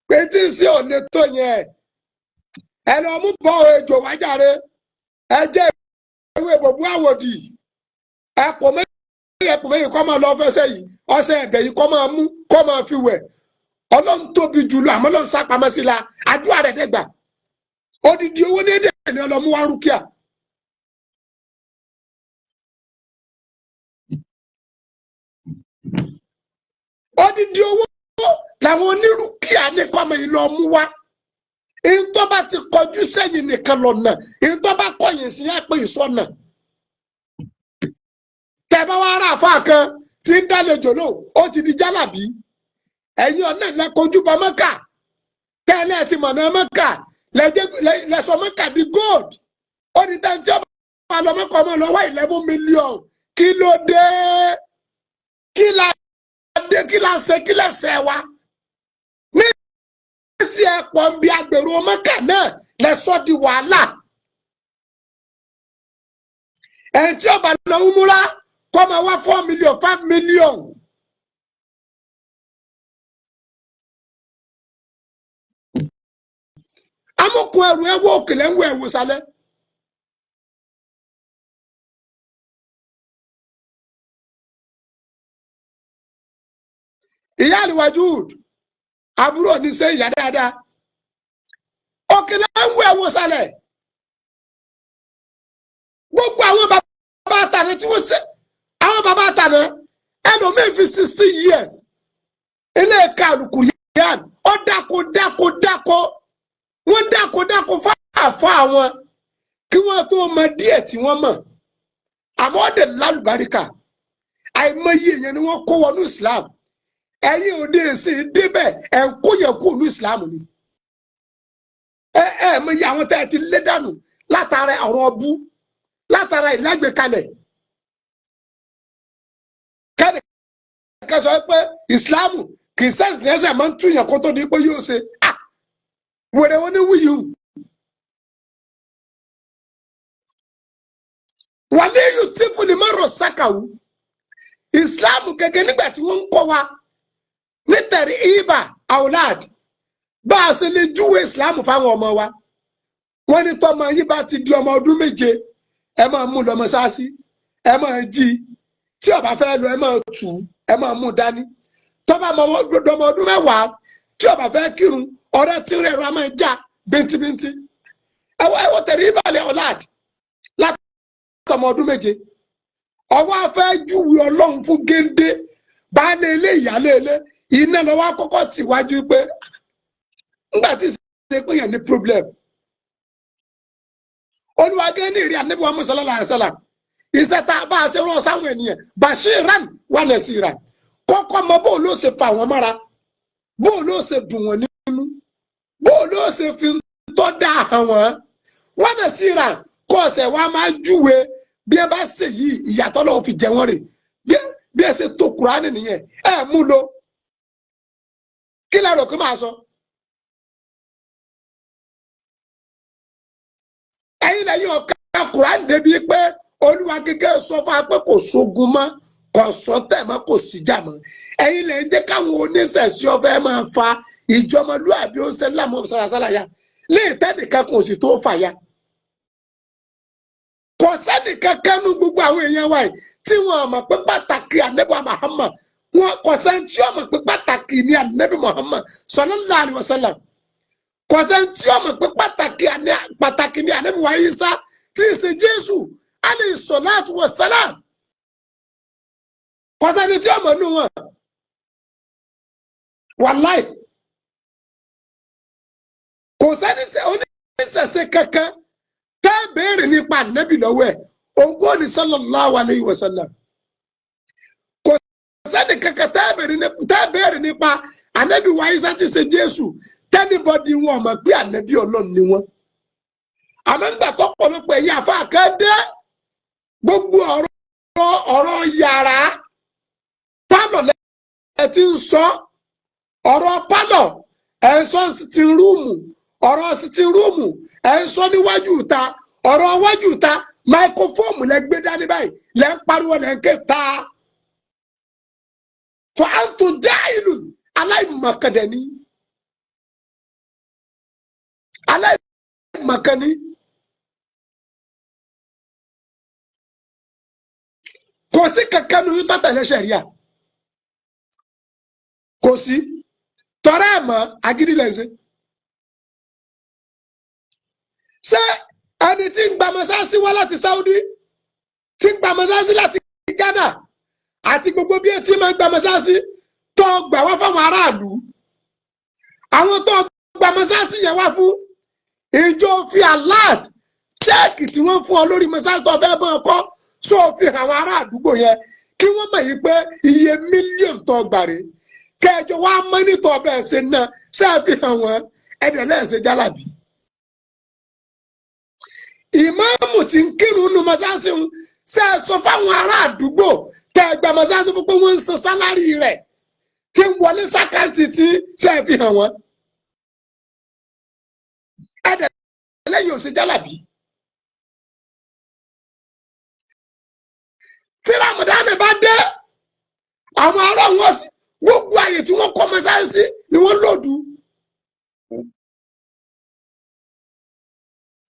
pé tí ń sí òní tó yẹn ẹ lọ mú bọ́ ejò wájàre ẹ jẹ́ ìwé bòbú àwòdì ẹ pò méjì kọ́ máa lọ fẹsẹ̀ yìí ọṣẹ ẹ̀bẹ̀ yìí kọ́ máa mú kọ́ máa fi wẹ̀ ọlọ́run tóbi jùlọ àmọ́ lọ́n sápamọ́ sí la àdúrà rẹ̀ dẹ́gbà odidi owó ní èdè ní ọlọ́mú wa rúkìá. odidi owó làwọn onírúkìá ní kọ́mọ yìí lọ mú wá èyí tó bá ti kọjú sẹ́yìn nìkan lọ́nà èyí tó bá kọ̀yìn sí yá pé ìsọ̀nà tẹ̀bá wa ara àfa kan tí ń dálejò lò ó ti di jálàbí ẹ̀yin ọ̀nà lẹ́kọ̀ọ́jú bọ Mọ́kà tẹ́lẹ̀ ti mọ̀nà Mọ́kà lẹ́sọ Mọ́kà di gold ó ní tẹ́ntì ọba lọ Mọ́kà ọmọ lọ́wọ́ 11 million kí ló dé kí la ṣe kí lẹ́sẹ̀ wa ní sí ẹ̀pọ̀ ń bí agbèrò Mọ́kà náà lẹ́sọ di wàhálà ẹ̀ tí ọba lọ múra kọ́mọ wá 4 million 5 million. amúkun ẹrù ẹwọ òkèlè ń wọ ẹwù sálẹ̀. ìyá àlùwájú àbúrò ní sẹ ìyá dáadáa wo sálẹ̀ gbogbo àwọn bàbá àtàná tí wọ́n ṣe àwọn bàbá àtàná ẹlòmíín fi 60 years ilé ẹ̀ka àlùkùrìyàn ó dáko wọ́n dáko fáfá àwọn kí wọ́n tó mọ díẹ̀ tí wọ́n mọ̀ àmọ́ ó dẹ̀ lálùbáríkà àìmọye èèyàn ni wọ́n kó wọnú Islam ẹ̀yin òde èsì débẹ̀ ẹ̀ ń kó yẹn kú ní Islam ni mọye àwọn tẹ́ ẹ ti lé dànù látara ọ̀rọ̀ ọbú látara ìlágbèkalẹ̀ kẹ́ni kẹsọ pé Islam kìrìsìtẹ́nì ní ẹsẹ̀ máa ń túyàn kó tó di pé yóò ṣe wèrè wọn ní wíyù wàlẹ́ yìí tí fún ni mọ́rọ̀ sákàwù Islam gẹ́gẹ́ nígbà tí wọ́n ń kọ́ wa nítorí ibà aulad bá a ṣe lè júwe Islam fáwọn ọmọ wa wọ́n ní tọ́mọ yín bá ti di ọmọ ọdún méje ẹ máa mú lọ mọ́ṣáláṣí ẹ máa jí tí ó bá fẹ́ lọ ẹ máa tù ẹ máa mú dání tọ́ba ọmọ ọdún mẹ́wàá tí ó bá fẹ́ kírun ọ̀rẹ́ tí ń rẹ̀ ra máa já bíntíbíntí ẹwọ́ tẹ̀lé ìbàlẹ̀ ọ̀làd látọmọ ọdún méje ọwọ́ afẹ́ júwe Ọlọ́run fún géńdé baálé ilé ìyálé ilé iná lọ́wọ́ àkọ́kọ́ tìwájú pé nígbà tí ṣe pé yẹn ní problem olùwàgẹ́ ní ìrìn ànábì Muhammad sallallahu alaihi wasallam iṣẹ́ tá a bá a ṣe rán sáwọn ènìyàn bashiran wa nasiran kọ́kọ́ mọ bó ló ṣe fà wọ́n mára bó ló ṣe dùn wọ́n nínú bó ló ṣe fi tọ́ da àwọn wa nasiran kọ́ ọ̀sẹ̀ wa máa júwe bí ẹ bá ṣe yìí ìyàtọ̀ lọ́wọ́ fi jẹ wọ́n rè bí ẹ ṣe tó Kùránì nìyẹn ẹ mú lo kí lẹ́rọ kí máa sọ. ẹ̀yin lẹ́yìn ọ̀ka Kùránì débi pé Olúwa gẹ́gẹ́ sọ fún wa pé kò sógun mọ́ kò sọ́tẹ̀ mọ́ kò síjà mọ́ ẹ̀yin lẹ́yìn jẹ́ káwọn oníṣẹ̀ṣẹ̀ ọ̀fẹ́ máa fa ìjọmọlúàbí ó ṣe lámọ̀ sàràsàrà ya léètẹ́ nìkan kò sì tó fà ya kò sẹ́nìkan kẹ́nu gbogbo àwọn èèyàn wa yìí tí wọ́n mọ̀ pé pàtàkì ànábì Muhammad wọn kò sẹ́ni tí wọ́n mọ̀ pé pàtàkì ní ànábì Muhammad sallallahu alaihi wasallam kò sẹ́ni tí wọ́n mọ̀ pé pàtàkì ní ànábì wa Ìsá tí í ṣe Jésù alayhi salatu wassalam kò sẹ́ni tí wọ́n mọ̀ nù wọn wàláì kò sẹ́ni oníṣẹ̀ṣẹ̀ kankan tẹ́ béèrè nípa ànábì lọ́wọ́ ẹ̀ ògùn ní sallallahu alayhi wa sallam kò sẹ́ni kankan tẹ́ béèrè nípa ànábì wa Ìsá tí ṣe Jésù tẹ́nibọ́dì wọn mọ̀ pé ànábì Ọlọ́run ni wọn. àmọ́ nígbà tó pọ̀lọpọ̀ ẹ̀yìn àfa àkàndé gbogbo ọ̀rọ̀ yàrá pálọ̀ lẹ́ ti ń sọ ọ̀rọ̀ pálọ̀ ẹ̀ ń sọ sitting room ọ̀rọ̀ sitting room ẹ̀ ń sọ níwájú ìta ọ̀rọ̀ wájú ìta máikrófóòmù lẹ gbé dání báyìí lẹ ń pariwo lẹ ń ké ta fọ àǹtò jáìlù aláìmọ̀kàndẹ̀ni aláìmọ̀kànni kò sí kankan ní yútọ̀ tẹ̀lé ṣẹ̀ríà kò sí tọrẹ ẹ̀ mọ́ agídí lẹ́sẹ̀ ṣé ẹni tí ń gba mọ́sáàsì wá láti Saudi tí ń gba mọ́sáàsì láti Ghana àti gbogbo bí ẹ ti máa ń gba mọ́sáàsì tó gbà wá fáwọn aráàlú àwọn tó gba mọ́sáàsì yẹn wá fún ìjọ fi alert ṣẹ́ẹ̀kì tí wọ́n fún ọ lórí mọ́sáàsì tó fẹ́ bọ́ ọkọ́ sọ fi hàn àwọn ará àdúgbò yẹn kí wọ́n mọ̀ yìí pé iye mílíọ̀nù tó gbàre kẹjọ wá mọ́nítọ̀ bẹ́ẹ̀ ṣe náà ṣẹ́ẹ̀ fi hàn wọ́n ẹ̀dẹ̀ lẹ́ẹ̀ṣẹ̀ jálàbí. ìmáàmù tí ń kírun nu mọ́sáàsì ń ṣe é sọ fáwọn ará àdúgbò tẹ ẹgbẹ́ mọ́sáàsì fún pé wọ́n ń san sálárì rẹ̀ tí ń wọlé sákàǹtì tí ṣe é fi hàn wọ́n. ẹ̀dẹ̀ lẹ́yìn òsè jálàbí. tí Ramadan bá dé àwọn ará wọn gbogbo àyè tí wọ́n kọ́ mọ́sáàsì ni wọ́n lòdù.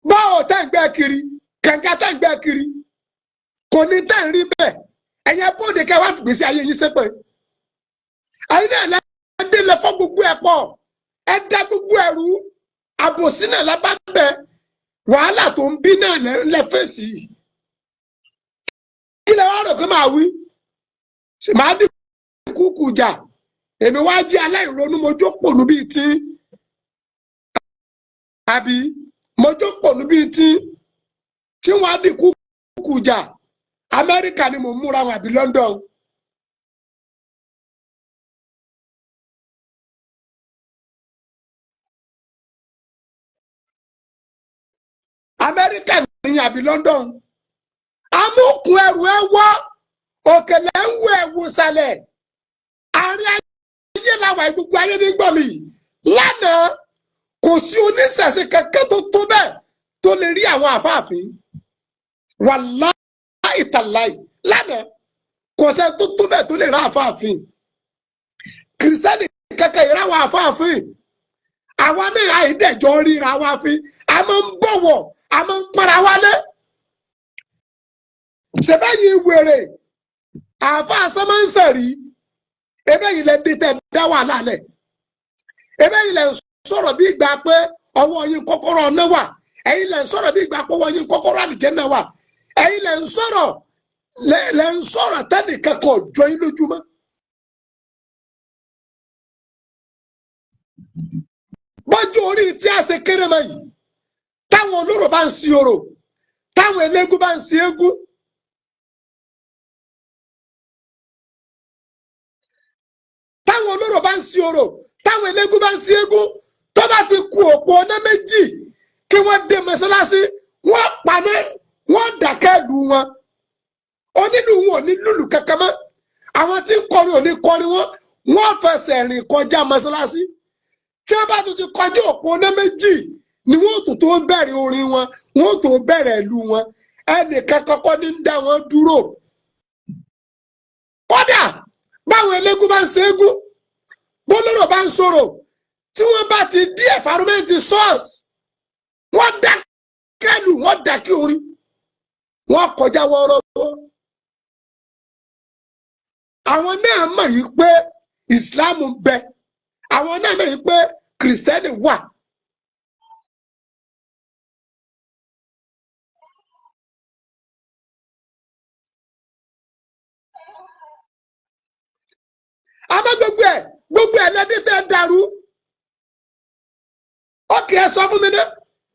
báwo tẹ́ ń gbẹ́ kiri kẹ̀kẹ́ tẹ́ ń gbẹ́ kiri kò ní tẹ́ ń rí bẹ́ẹ̀ ẹ̀yẹ bóde kẹ́ wá fìgbésí ayé yín sẹ́pẹ̀. ẹ̀yin náà lẹ́dí lẹ fọ́ gbogbo ẹ̀ pọ̀ ẹ dá gbogbo ẹ̀rú àbòsí náà lábá bẹ wàhálà tó ń bí náà lẹ́fẹ̀sì kí lè wá rò pé máa wí màá dín kúkú jà èmi wá jí aláìronú mojó pònú bíi tí àbí mojó pònú bíi tí wọ́n á dín kúkú jà Amẹ́ríkà ni mò ń múra wọn àbí London. Amẹ́ríkà ní àbí London amúkùn ẹrù ẹ wọ́ òkèlè ń wọ ẹ̀wù sàlẹ̀ àárín ayé làwà gbogbo ayé nígbà mi lánàá kò sí oníṣẹ̀ṣe kankan tó tó bẹ́ẹ̀ tó lè rí àwọn àfáàfin wàláhì tàláhì lánàá kò sẹ́ tó tó bẹ́ẹ̀ tó lè rí àfáàfin kìrìsìtẹ́nì kankan ìrà àwọn àfáàfin àwa náà àìdẹ̀jọ́ ríra wa fi a máa ń bọ̀wọ̀ a máa ń pọ́nra wálé ṣẹ̀bẹ́ yìí wèrè àáfàá sọ́mọ́nsẹ̀rí ebe yìí lẹ dé tẹ dá wàhálà lẹ̀ ebe yìí lẹ sọ̀rọ̀ bí ìgbà pé ọwọ́ yín kọ́kọ́rọ́ ọ̀nà wà ẹ̀yin lẹ sọ̀rọ̀ bí ìgbà pé ọwọ́ yín kọ́kọ́rọ́ àlùjánnà wà ẹ̀yin lẹ sọ̀rọ̀ tẹ́nìkan kò jọ yín lójúmọ́. bọ́jú orí tí a ṣe kéré mọ́ yìí táwọn olóró bá ń sin orò táwọn eléégún bá ń sin eégún táwọn olóró bá ń sin orò táwọn eléégún bá ń sin eégún tó bá ti ku òpó ọ̀nà méjì kí wọ́n dé mọ́sálásí wọ́n paná wọ́n dàkẹ́ lù wọn onílù wọn ò ní lùlù kankan mọ́ àwọn tí ń kọrin ò ní kọrin wọ́n fẹsẹ̀ rìn kọjá mọ́sálásí tí wọ́n bá tún ti kọjá òpó ọ̀nà méjì ni wọ́n tún tó bẹ̀rẹ̀ orin wọn wọ́n tó bẹ̀rẹ̀ ìlú wọn ẹnìkan kọ́kọ́ ní ń dá wọn dúró kódà báwọn eléégún bá ń ṣe égún bólóró bá ń sọ̀rọ̀ tí wọ́n bá ti dí ẹ̀fárómẹ́ǹtì sọ́ọ̀sì wọ́n dá kẹ́lù wọ́n dá kí orin wọ́n kọjá wọ́ọ́rọ́wọ́ àwọn náà mọ̀ yìí pé ìsìláàmù ń bẹ àwọn náà mọ̀ yìí pé kìrìsìtẹ́nì wà. àmọ́ gbogbo ẹ̀ lẹ́dí tẹ́ dàrú ókè ẹ sọ fún mi dé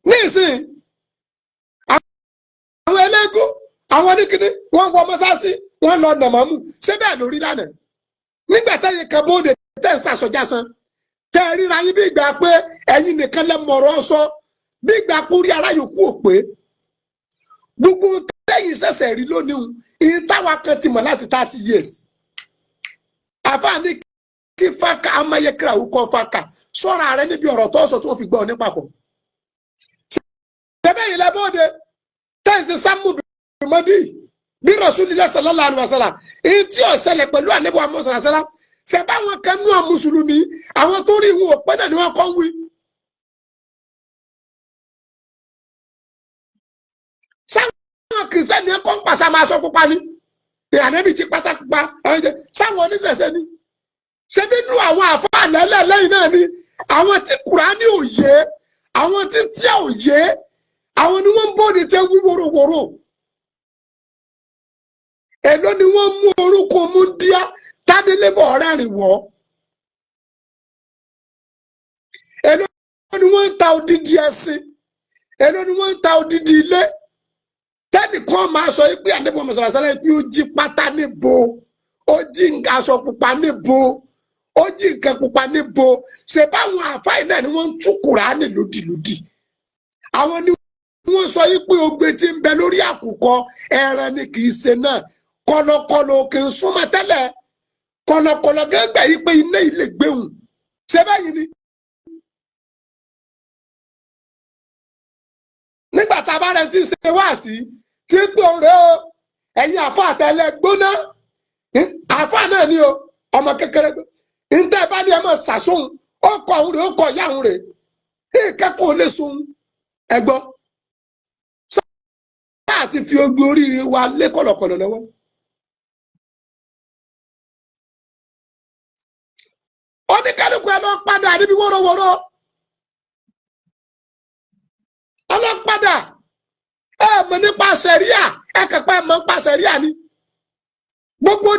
ní ìsìn àwọn eléégún àwọn oníkíní wọ́n wọ mọ́sáàsì wọ́n lọ nàmọ́mù ṣé bẹ́ẹ̀ lórí lánàá nígbà táyé kan bóde tẹ́ ń sàṣọjá san tẹ́ ẹ ríra yín bí ìgbà pé ẹ̀yin nìkan lẹ mọ̀rọ̀ sọ bí ìgbà kúrí ara yòókù ò pé gbogbo tẹ́yìn ṣẹ̀ṣẹ̀ rí lónìí ìyí táwa kan ti mọ̀ láti 30 years. àfààní kí fáka amáyékèrè àwùkọ fáka sọ́ra rẹ níbi ọ̀rọ̀ tó sọ tí wọ́n fi gbọ́ ọ nípa kọ̀. ṣẹ́bẹ̀ yìí lẹ́bọ̀ọ́dẹ tẹ́sí sámú bìmọ́dì bí Rasulullah sallallahu alaihi wasallam èyí tí ó ṣẹlẹ̀ pẹ̀lú ànábì Muhammad sallallahu alaihi wasallam ṣẹ̀bá wọn kan nú àwọn mùsùlùmí àwọn tó rí ìwọ̀n òpẹ́ náà ni wọ́n kọ́ ń wí. sáwọn kìrìsìtẹ́nì yẹn kọ́ ń pàṣẹ máa sọ pupa ni ànábì jí pátápá sáwọn oníṣẹ̀ṣẹ̀ ni ṣé nínú àwọn àfáà lẹ́lẹ́lẹ́yìn náà ni àwọn tí Kùránì ò yé àwọn tí tíà ò yé àwọn ni wọ́n ń bóde tí ń wí wòròwòrò èló ni wọ́n mú orúkọ mú díá tádélébọ̀ ọ̀rẹ́ rìn wọ́ èló ni wọ́n ń ta odidi ẹṣin èló ni wọ́n ń ta odidi ilé tẹ́nìkan máa sọ pé ànábì mọ̀sálásálẹ̀ pé ó jí pátá níbo ó jí nǹkan aṣọ pupa níbo ó jí nǹkan pupa níbo ṣe báwọn àfáì náà ni wọ́n ń tú Kùránì lódìlódì àwọn ni wọ́n sọ pé ogbe tí ń bẹ lórí àkùkọ ẹran ni kì í ṣe náà kọlọkọlọ kì í súnmọ́ tẹ́lẹ̀ kọlọkọlọ gẹ́gẹ́ yìí pé iná ilé gbéhùn ṣe báyìí ni. nígbà tá a bá rẹ ti ṣe wáàsí tí ń pè ọ̀rẹ́ o ẹ̀yin àfa àtẹlẹ gbóná àfa náà ni o ọmọ kékeré ntẹ bá ní ẹ mọ sàsóhun ó kọ òun rè ó kọ ìyá òun rè ìkẹ́kọ̀ọ́ lè sun ẹgbọ́ sáà ti fi ogun oríire wa lé kọ̀lọ̀kọ̀lọ̀ lọ́wọ́. oníkálukú ẹ lọ padà níbi wọ́rọ́wọ́rọ́ ọlọ́padà mọ̀ nípa sẹ̀ríà kẹ̀kẹ́ mọ̀ nípa sẹ̀ríà ni gbogbo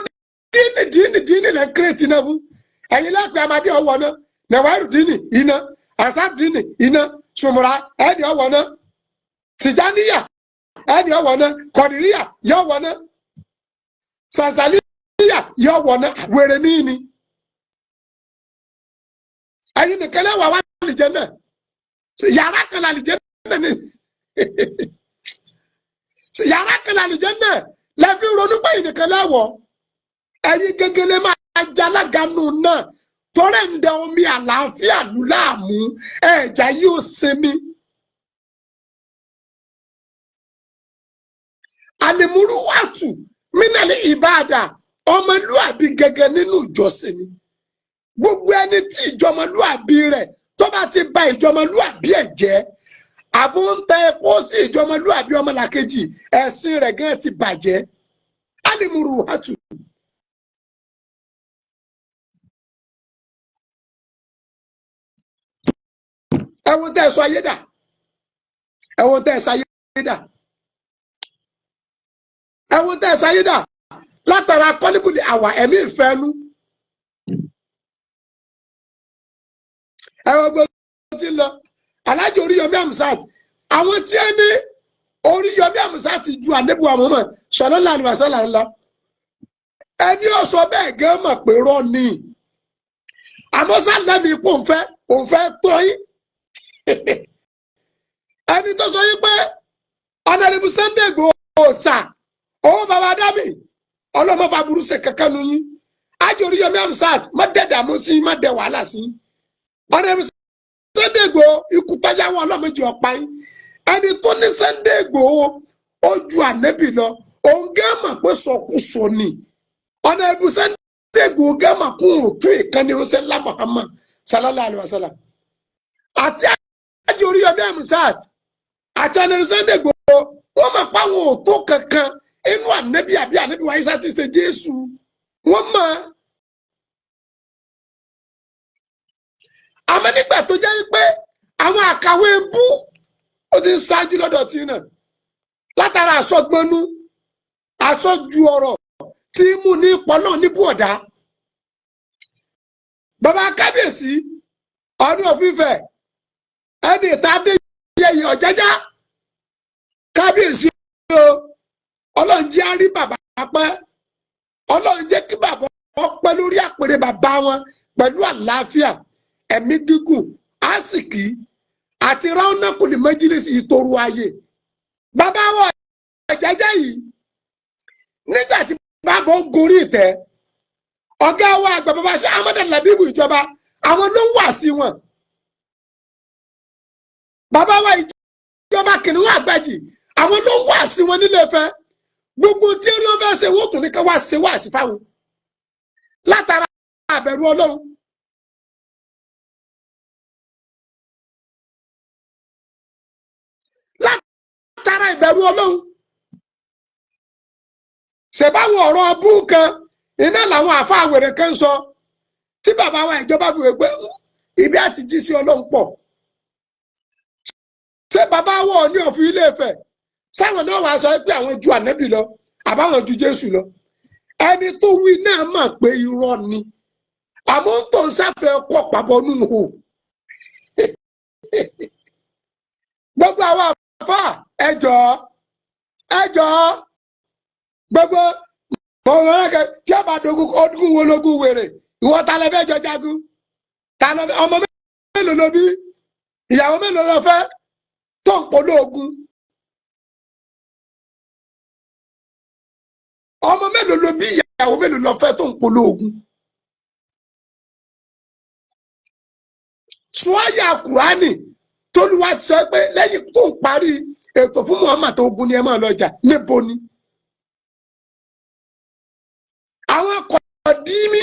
díìnì lẹ́ kírètì náà fún ẹ̀yin lẹ́pẹ́ amadé ọwọ́ náà nàwárù díìnì iná asaf díìnì iná sùmùrà ẹ̀ẹ́dì ọwọ́ náà tìjáníyà ẹ̀ẹ́dì ọwọ́ náà kọ̀dìríyà yọ ọwọ́ náà sànsàlíyà yọ ọwọ́ náà wèrè níìní ẹ̀yin nìkan lẹ́wọ̀ wá lìjẹ́ náà yàrá kan làlìjẹ́ náà ni yàrá kan làlìjẹ́ náà lẹ́fí ronú pé ìnìkan lẹ́wọ̀ ẹ̀yin gẹ́gẹ́lẹ́ máa jaláganu náà tọ́rẹ̀ ń dẹ omi àlàáfíà lù láàmú ẹ̀já yóò sinmi. Àlèmúrú wàtù mínàlì ìbáàdà ọmọlúàbí gẹ́gẹ́ nínú ìjọsìn ni gbogbo ẹni tí ìjọmọlúàbí rẹ̀ tó bá ti ba ìjọmọlúàbí ẹ̀ jẹ́ àbó ń tẹ epo sí ìjọmọlúàbí ọmọlàkejì ẹ̀sìn rẹ̀ gan ti bàjẹ́. Àlèmúrú wàtù. Ẹ̀wọ̀n tẹ́ ẹ sọ ayé dà ẹ̀wọ̀n tẹ́ ẹ sọ ayé dà ẹ̀wọ̀n tẹ́ ẹ sọ ayé dà látara kọ́líbùlì àwà ẹ̀mí ìfẹ́nu ẹ̀wọ̀n gbogbo ti lọ alájọ Oríyọmí Hamzat àwọn tí ẹ ní Oríyọmí Hamzat ju ànábì wa Muhammad sallallahu alaihi wasallam lọ ẹni ó sọ bẹ́ẹ̀ gẹ́ mọ̀ pé rọ́ ni àmọ́ sálẹ́mi ipò òun fẹ́ tọ́ yín ẹni tó sọ yín pé ọ̀nàdìbò Sunday Igboho sà owó bàbá dábì ọlọ́mọ fàbúrú ṣe kankan nu yín ájò Oríyọmí Hamzat má dẹ̀ dààmú sí má dẹ̀ wàhálà sí ọ̀nàdìbò Sunday Igboho ikú táyàwó ọlọ́mọdé ọ̀pá yín ẹni tó ní Sunday Igboho ó ju ànẹ́bì lọ òun gẹ́ mọ̀ pé sọkúsọ ni ọ̀nàdìbò Sunday Igboho gẹ́ mọ̀ kún òtún ìkànnì ọ̀sẹ̀ lá Muhammad sallallahu alaihi wasallam àti àjò Oríyọmí Hamzat àti ọ̀nàdìbò Sunday Igboho wọ́n mọ̀ pé àwọn òtó kankan inú ànẹ́bí àbí ànẹ́bí wa Ìsá ti ṣe Jésù wọ́n mọ̀ àmọ́ nígbà tó jẹ́ pé àwọn àkàwé bú ó ti ń ṣáájú lọ́dọ̀ tí náà látara àsọgbọnú àsọjú ọ̀rọ̀ tí mú ní pọ́nà níbú ọ̀dá bàbá kábíyèsí ọdún òfìfẹ́ ẹni ìtàdé yẹyẹ ọ̀jájá kábíyèsí o ọlọ́run jẹ́ àrí bàbá pẹ́ ọlọ́run jẹ́ kí bàbá wọn pẹ́ lórí àpèrè bàbá wọn pẹ̀lú àlàáfíà ẹ̀mí gígùn àsìkí àti ráúnákùnrin méjìlélẹ́sì ìtòrò ayé bàbá wọn ọ̀jájá yìí nígbà tí bàbá ó gorí ìtẹ́ ọ̀gá wa àgbà bàbá ṣe amadu labibu ìjọba àwọn ló wà sí wọn bàbá wa ìjọba kìnìún àgbàjì àwọn ló wà sí wọn nílé Ifẹ̀ gbogbo tí ó ní wọn fẹ́ ṣe wọn tún ní ká wá ṣe wá sí fáwọn látara àbẹ̀rù Ọlọ́run látara ìbẹ̀rù Ọlọ́run ṣèbáwọn ọ̀rọ̀ ọbú kan iná làwọn àfa àwèrè kan sọ tí bàbá wa ìjọba fi wé pé ibi àti jí sí Ọlọ́run pọ̀ ṣé bàbá wọn ní òfin Ilé Ifẹ̀ sáwọn náà wàá sọ pé àwọn ju ànẹ́bì lọ àbáwọn ju Jésù lọ ẹni tó wí náà mọ̀ pé irọ́ ni àmọ́ tó ń sáfẹ́ kọ́ pàbọnú hù gbogbo àwọn àfa ẹjọ́ gbogbo ọmọ rẹ tí a bá dogun ọdún wo lógún wèrè ìwọ ta lẹ fẹ́ jọ jagun ta lọ fẹ́ ọmọ mélòó ló bí ìyàwó mélòó ló fẹ́ tó ń polóògùn ọmọ mélòó ló bí ìyàwó mélòó ló fẹ́ tó ń polóògùn sùwáyà Kùránì tólúwa ti sọ pé lẹ́yìn tó ń parí ètò fún Muhammad ogun ni ẹ máa lọ jà níbo ni àwọn kọ̀ọ̀dìmí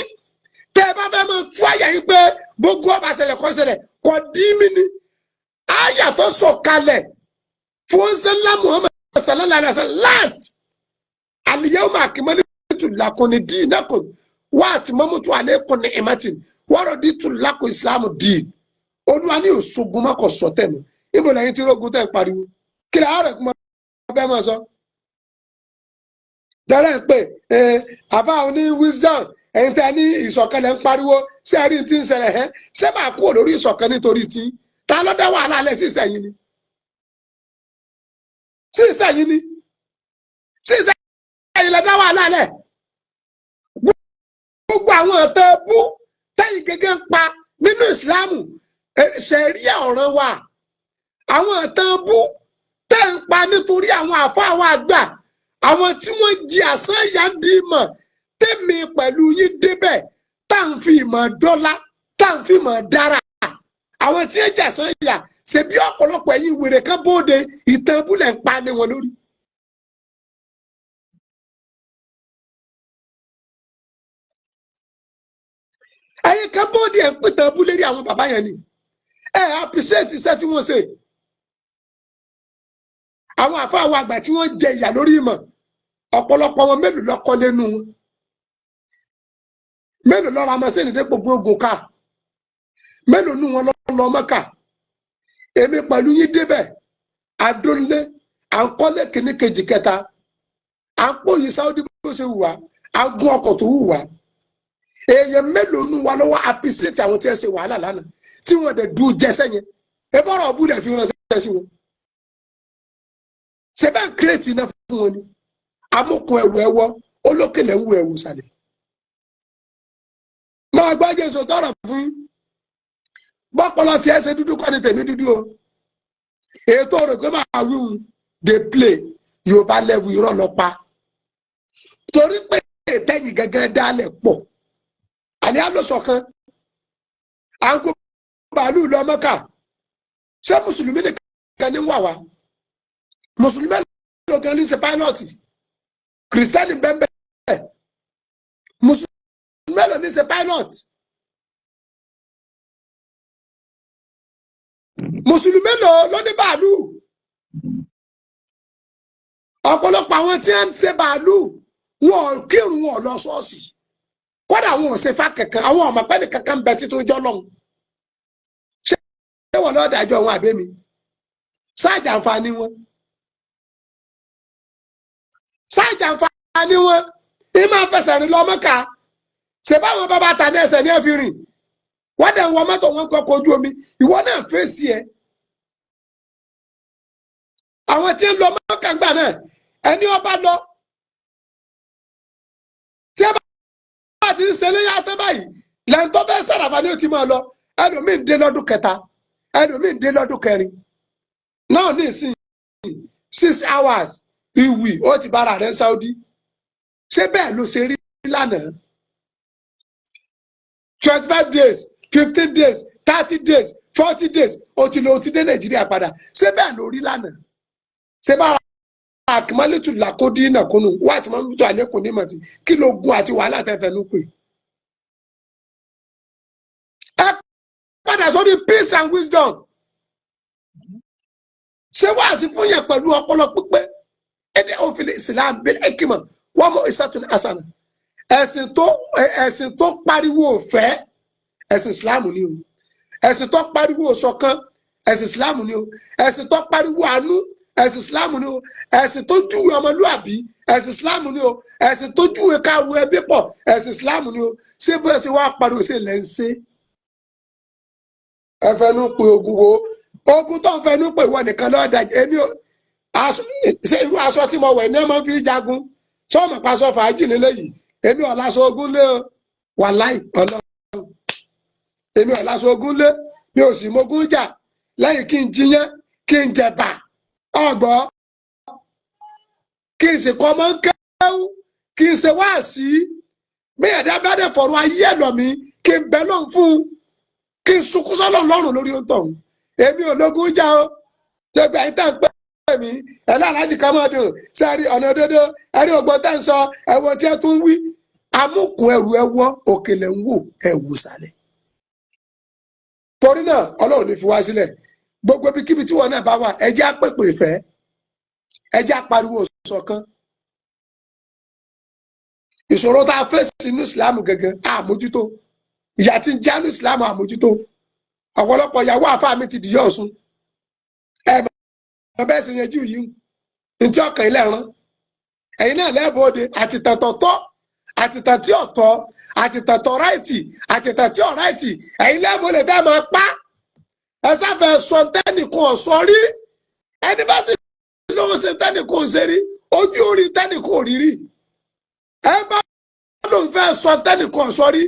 tẹ́ ẹ bá fẹ́ máa tú àyà yìí pé gbogbo ọba ṣẹlẹ̀ kọ́ ṣẹlẹ̀ kọ̀ọ̀dìmí ni àyà tó sọ̀kalẹ̀ fún sẹ́lá Muhammad sallallahu alaihi wasallam last al-yawma akmaltu lakum dinakum wa atmamtu alaykum ni'mati wa raditu lakum islamu din olúwa ní òṣogun mọ́kọ̀ sọ́tẹ̀ mọ́ ibo lẹ́yìn tí rógun tẹ̀ ń pariwo kí lè àárẹ̀ kúmọ̀ ọbẹ̀ mọ̀ sọ. jẹ́rẹ̀ ń pè àbá òní wisdom ẹ̀yin tẹ́ ní ìṣọ̀kan lẹ́ ń pariwo ṣé ẹ rí ti ń ṣẹlẹ̀ ẹ́ ṣé bá kú lórí ìṣọ̀kan nítorí tí ta ló dá wàhálà lẹ̀ sí ìṣẹ̀yìn ni sí ìṣẹ̀yìn ni sí ìṣẹ̀yìn lẹ dá wàhálà lẹ̀ gbogbo àwọn ọ̀tẹ̀ bú tẹ́yìn gẹ́gẹ́ ń pa nínú ìsìláàmù ṣẹ̀ríà ọ̀ràn wa àwọn ọ̀tẹ̀ bú tẹ́ ń pa nítorí àwọn àfọ àwọn àgbà àwọn tí wọ́n jí àsán ìyá di ìmọ̀ tèmi pẹ̀lú yín débẹ̀ tá à ń fi ìmọ̀ dọ́là tá à ń fi ìmọ̀ dára àwọn tí ń jà àsán ìyá ṣe bí ọ̀pọ̀lọpọ̀ ẹ̀yin wèrè kan bóde ìtàn búlẹ̀ ń pa ní wọn lórí. ẹ̀yin kan bóde ẹ̀ ń pìtàn bú lérí àwọn bàbá yẹn ni appreciate iṣẹ́ tí wọ́n ṣe àwọn àfáà àwọn àgbà tí wọ́n jẹ ìyà lórí ìmọ̀ ọ̀pọ̀lọpọ̀ wọn mélòó lọ́kọ́ lẹ́nu wọn mélòó lọ́ra mọ́sẹ́ni dé gbogbo ogun ká mélòó nù wọn lọ́ mọ́ká èmi pẹ̀lú yín débẹ̀ adónlé à ń kọ́lé kìíní kejì kẹta à ń pòyì sáúdí bó ṣe wù wá à ń gún ọkọ̀ tó wù wá èèyàn mélòó nù wa lọ́wọ́ appreciate àwọn tí ẹ ṣe wàhálà lánàá tí wọ́n dẹ̀ dùn jẹ́sẹ̀ yẹn ẹ bọ́rọ̀ ọ̀bù dẹ̀ fi ránṣẹ́ sí wọn ṣe bá ń kírètì iná fún wọn ni amúkun ẹrù ẹwọ olókèlè ń wo ẹwù sàlẹ̀ máa gbọ́ Jésù tọrọ fún yín bọ́pọlọ tí ẹ ṣe dúdú kọ́ ni tèmi dúdú o ètò rẹ̀ pé máa wí un dey play Yorùbá level irọ́ lọ pa torí pé ètẹ́yìn gẹ́gẹ́ dálẹ̀ pọ̀ àní àlọ́sọ̀kan à ń kó bàálù lọ Mẹ́kà ṣé mùsùlùmí nìkan ní wà wá mùsùlùmí lóògùn ní ṣe pálọ̀tì kìrìsìtẹ́nì bẹ́ẹ̀ mùsùlùmí ló ní ṣe pálọ̀tì mùsùlùmí ló ní bàálù ọ̀pọ̀lọpọ̀ àwọn tí wọ́n ń ṣe bàálù wọn ò kírun wọn lọ ṣọ́ọ̀ṣì kódà wọn ò ṣe fá kankan àwọn ọmọ pẹ́ẹ́nì kankan bẹ títún jọ́ lọ́hùn ṣé wọn lọ́ọ́ dájọ́ wọn àbẹ́mi sáàjà àǹfààní wọn sáàjà àǹfààní wọn ní máa fẹsẹ̀ rìn lọ Mẹ́kà ṣe báwọn bàbá ta ní ẹsẹ̀ ní ẹ̀fìn rìn wọ́n dẹ̀ ń wọ mọ́tò wọn kọ́kọ́ ojú omi ìwọ náà fèsì ẹ̀ àwọn tí ń lọ Mẹ́kà gbà náà ẹni ọba lọ tí ẹ bá ti ń ṣe léyà tẹ́ báyìí lẹ́yìn tó bẹ́ẹ̀ sàràfà ni ó ti máa lọ ẹlòmíì ń dé lọ́dún kẹta ẹlòmíì ń dé lọ́dún kẹrin náà ní ìsìn 6 hours ìwì ó ti bára rẹ̀ Saudi ṣé bẹ́ẹ̀ ló ṣe rí lánàá 25 days 15 days 30 days 40 days ó ti dé Nàìjíríà padà ṣé bẹ́ẹ̀ ló rí lánàá ṣé bá àkìmọ́lẹ́tù làkódì nàkúnnù wá àti mọ́mútó àlékún ní màtí kí ló gun àti wàhálà tẹ́fẹ́ ló pè. ẹ padà sórí peace and wisdom ṣé wàá sí fún yẹn pẹ̀lú ọpọlọ pípé èdè òfin Islam bíi ẹkìmọ̀ wọ́n mọ ìsàtún àṣàna ẹ̀sìn tó pariwo òfẹ́ ẹ̀sìn Islam ni o ẹ̀sìn tó pariwo ṣọ̀kan ẹ̀sìn Islam ni o ẹ̀sìn tó pariwo àánú ẹ̀sìn Islam ni o ẹ̀sìn tó júwe ọmọlúàbí ẹ̀sìn Islam ni o ẹ̀sìn tó júwe káwọ ẹbí pọ̀ ẹ̀sìn Islam ni o ṣé bó ẹ̀sìn wá pariwo ṣe lẹ́ ń ṣe. ẹ fẹnu pé ogun wo ogun tó ń fẹnu pé ìwọ nìkan lọ́ọ́ dà èmi ò ṣe irú aṣọ tí mo wẹ̀ ní ọmọ fi jagun sọ́ọ̀mù paṣọ fàájì nílé yìí èmi ò láṣọ ogun lé o wàláì Ọlọ́run èmi ò láṣọ ogun lé mi ò sì mógún jà lẹ́yìn kí n jiyàn kí n jẹ̀bà ọgbọ kí n sì kọ́ ọmọ ń kẹ́hún kí n ṣe wáàsí bí ẹ̀dá bá dẹ̀ fọ̀rọ̀ ayé ẹ̀ lọ mí kí n bẹ́ lọ́n fún un kí n sunkún sọ́lọ̀ lọ́rùn lórí ohun tọ̀hún èmi ò lógún jà ó ṣẹgbẹ́ àyín tá à ń pẹ́ mi ẹ̀ láàlájì ká máa dùn sẹ́ẹ̀rí ọ̀nà òdodo ẹ̀rí ògbọ́n tá ń sọ ẹ̀wọ̀n tí ẹ tún wí amúkùn ẹrù ẹwọ́ òkèlè ń wò ẹ̀wù sàlẹ̀ torí náà Ọlọ́run ní fi wá sílẹ̀ gbogbo ibikíbi tí wọn náà bá wà ẹjẹ́ àpèpè ìfẹ́ ẹjẹ́ àpariwo ṣọ̀kan ìṣòro tá a fèsì ní ìsìlámù gẹ́gẹ́ àmójútó ìyà tí ń já ní ìsìlámù àmójútó ọ̀pọ̀lọpọ̀ ìyàwó àfáà mi ti dìyọ́ Ọ̀ṣun bẹ́ẹ̀ sì yẹn jù yìí ntí ọkàn ilé ẹ̀rán ẹ̀yin náà lẹ́ẹ̀bọ̀ọ́dẹ àti tàtọ̀tọ̀ àti tàtí ọ̀tọ̀ àti tàtọ̀ ráìtì àti tàtí ọ̀ráìtì ẹ̀yin lẹ́ẹ̀bọ̀ọ́dẹ tẹ́ máa pa ẹ sáfẹ́ sọ tẹ́nìkan ọ̀sọ́ rí ẹni bá sì lówó ṣe tẹ́nìkan ọ̀sẹ́ rí ojú orí tẹ́nìkan ò rí rí ẹ bá lóun fẹ́ sọ tẹ́nìkan ọ̀sọ́ rí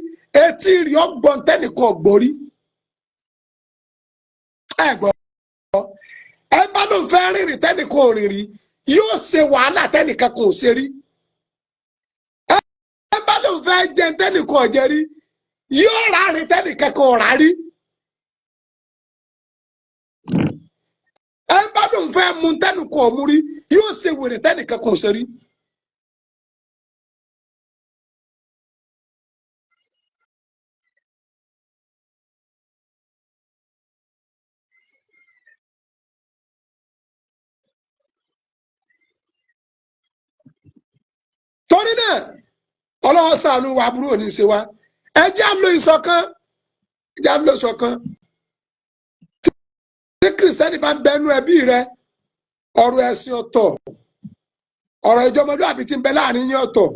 etí rí ọgbọ́n tẹ́nìkan ọ̀gbọ́n rí ẹ gbọ́ ẹ bá lóun fẹ́ rìnrìn tẹ́nìkan ò rìn rí yóò ṣe wàhálà tẹ́nìkan kò ṣe rí ẹ bá lóun fẹ́ jẹ tẹ́nìkan ọ̀jẹ̀ rí yóò rárin tẹ́nìkan kò rà rí ẹ bá lóun fẹ́ mu tẹ́nìkan ọ̀mú rí yóò ṣe wèrè tẹ́nìkan kò ṣe rí. torí náà ọlọ́wọ́ ṣàánú wa burú òní ṣe wa ẹ jẹ́ àlọ́ ìṣọ̀kan ẹ jẹ́ àlọ́ ìṣọ̀kan tí kìrìsìtẹ́nì bá ń bẹnu ẹbí rẹ ọ̀rọ̀ ẹ̀sìn ọ̀tọ̀ ọ̀rọ̀ ìjọmọlúàbí tí ń bẹ láàrin yín ọ̀tọ̀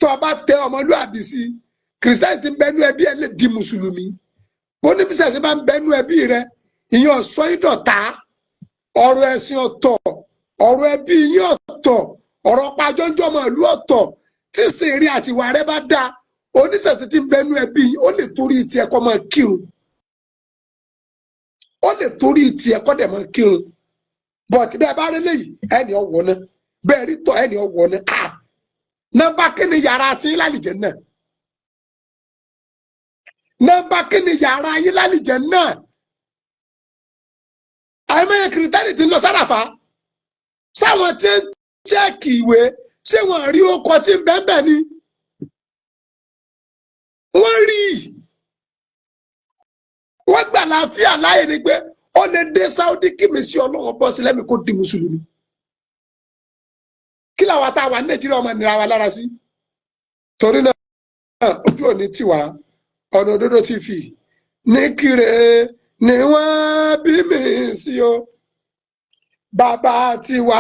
tó o bá tẹ ọmọlúàbí sí kìrìsìtẹ́nì tí ń bẹnu ẹbí ẹ lè di mùsùlùmí bó ní bísẹ̀sì bá ń bẹnu ẹbí rẹ ìyẹn ọ̀sọ́ ìdọ̀tá ọ̀rọ̀ ẹ̀sìn ọ̀tọ̀ ọ̀rọ̀ ẹbí yín ọ̀tọ̀ ọ̀rọ̀ pàjọ́jọ́ ọmọ ìlú ọ̀tọ̀ tí sèré àti ìwà rẹ bá dáa oníṣẹ̀sì tí ń bẹnu ẹbí ó lè torí ti ẹ̀kọ́ máa kírun ó lè torí ti ẹ̀kọ́ dẹ̀ máa kírun bọ̀tí bẹ́ẹ̀ bá rí léyìí ẹni ọ̀wọ́ náà bẹ́ẹ̀ rí tọ́ ẹni ọ̀wọ́ náà nọ́mbà kíni yàrá tí ń lálìjẹ́ náà nọ́mbà kíni yàrá yín lálìjẹ́ náà àìmọye kìrìtẹ́nì ti ń lọ sáràfà sáwọn tí ń chẹ́ẹ̀kì ìwé ṣé wọ́n rí ọkọ̀ tí ń bẹ́ẹ̀ ni wọ́n rí wọ́n gbà láàfíà láàyè ni pé ó lè dé Saudi kí mi sí ọlọ́run bọ́ sí lẹ́mìí kó di mùsùlùmí kí làwọn àtàwọn Nàìjíríà ọmọ nira wa lára sí torí náà ojú òní tiwa ọ̀nà òdodo TV ní kire ni wọ́n bí mi sí o bàbá tiwa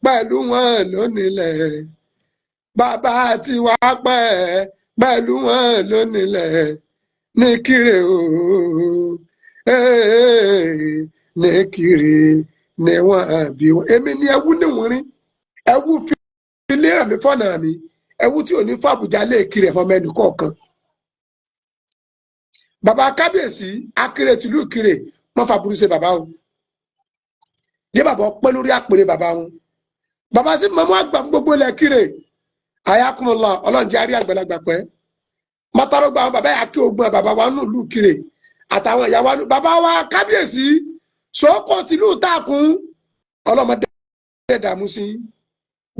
pẹ̀lú wọn lónílẹ̀ bàbá tiwa pẹ̀lú wọn lónílẹ̀ ní kire o ní kire ni wọ́n bí wọn èmi ni ẹwú níwọ̀n rí ẹwú fi ilé àmì fọ́nà mi ẹwú tí ò ní fàbùjá lè kiri ọmọ ẹnì kọ̀ọ̀kan bàbá kábíyèsí akéré tìlú kire wọ́n fàbùrú ṣe bàbá o jẹ́ bàbá ọpẹ́ lórí àpèrè bàbá wọn bàbá sí mọ́mọ́ àgbà fún gbogbo ilẹ̀ kire ayakumọ̀lá ọlọ́njẹ́ àrí àgbàlagbà pẹ́ mọ́tàrọ́gbà àwọn bàbá yà kí ogun bàbá wa nù lù kire àtàwọn ìyá wa nù bàbá wa kábíyèsí sọ́kọ̀ tìlú tààkùn ọlọ́mọdé dààmú sí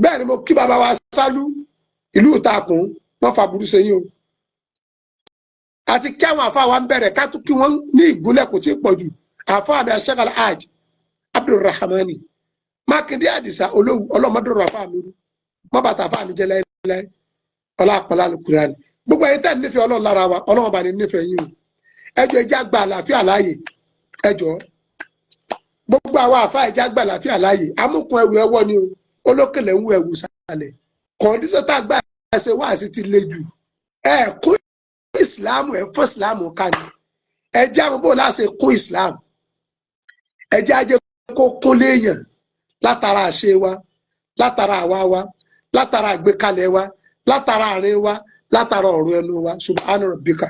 bẹ́ẹ̀ ni mo kí bàbá wa sálú ìlú tààkùn wọ́n fa burú sẹ́yìn o àti kí àwọn àfa wa ń bẹ̀rẹ̀ ká tún kí wọ́n ní ìgúnlẹ̀ kò tí ì pọ̀ jù àfa àbí aṣẹ́kàlà hajj abdulrahmani mákindé àdìsá olówó ọlọ́mọdúnrún àfa mi rú mọ́ bàtà àfa mi jẹ́ láéláé ọlá àpọ̀lá lùkùránì gbogbo ẹ̀yin tẹ́ nífẹ̀ẹ́ ọlọ́run lára wa ọlọ́run bá ní nífẹ̀ẹ́ yín o ẹjọ́ ẹjẹ́ àgbà àlàáfíà láàyè ẹjọ́ gbogbo àwọn àfa ẹjẹ́ àgbà àlàáfíà láàyè amúkun ẹrù ẹwọ́ ni o olókèlè ń wọ ẹ̀wù sàlẹ̀ kọ̀ọ̀dísọ́ tá àgbà ẹsẹ̀ wá sí ti le jù kún ìsìláàmù fún ìsìláàmù ká ní ẹjẹ́ àbúbò láti kún ìsìláàmù ẹjẹ́ ajé kó kún léèyàn látara àṣẹ wa látara àwa wa látara àgbékalẹ̀ wa látara àárín wa látara ọ̀rọ̀ ẹnu wa subhana rabbika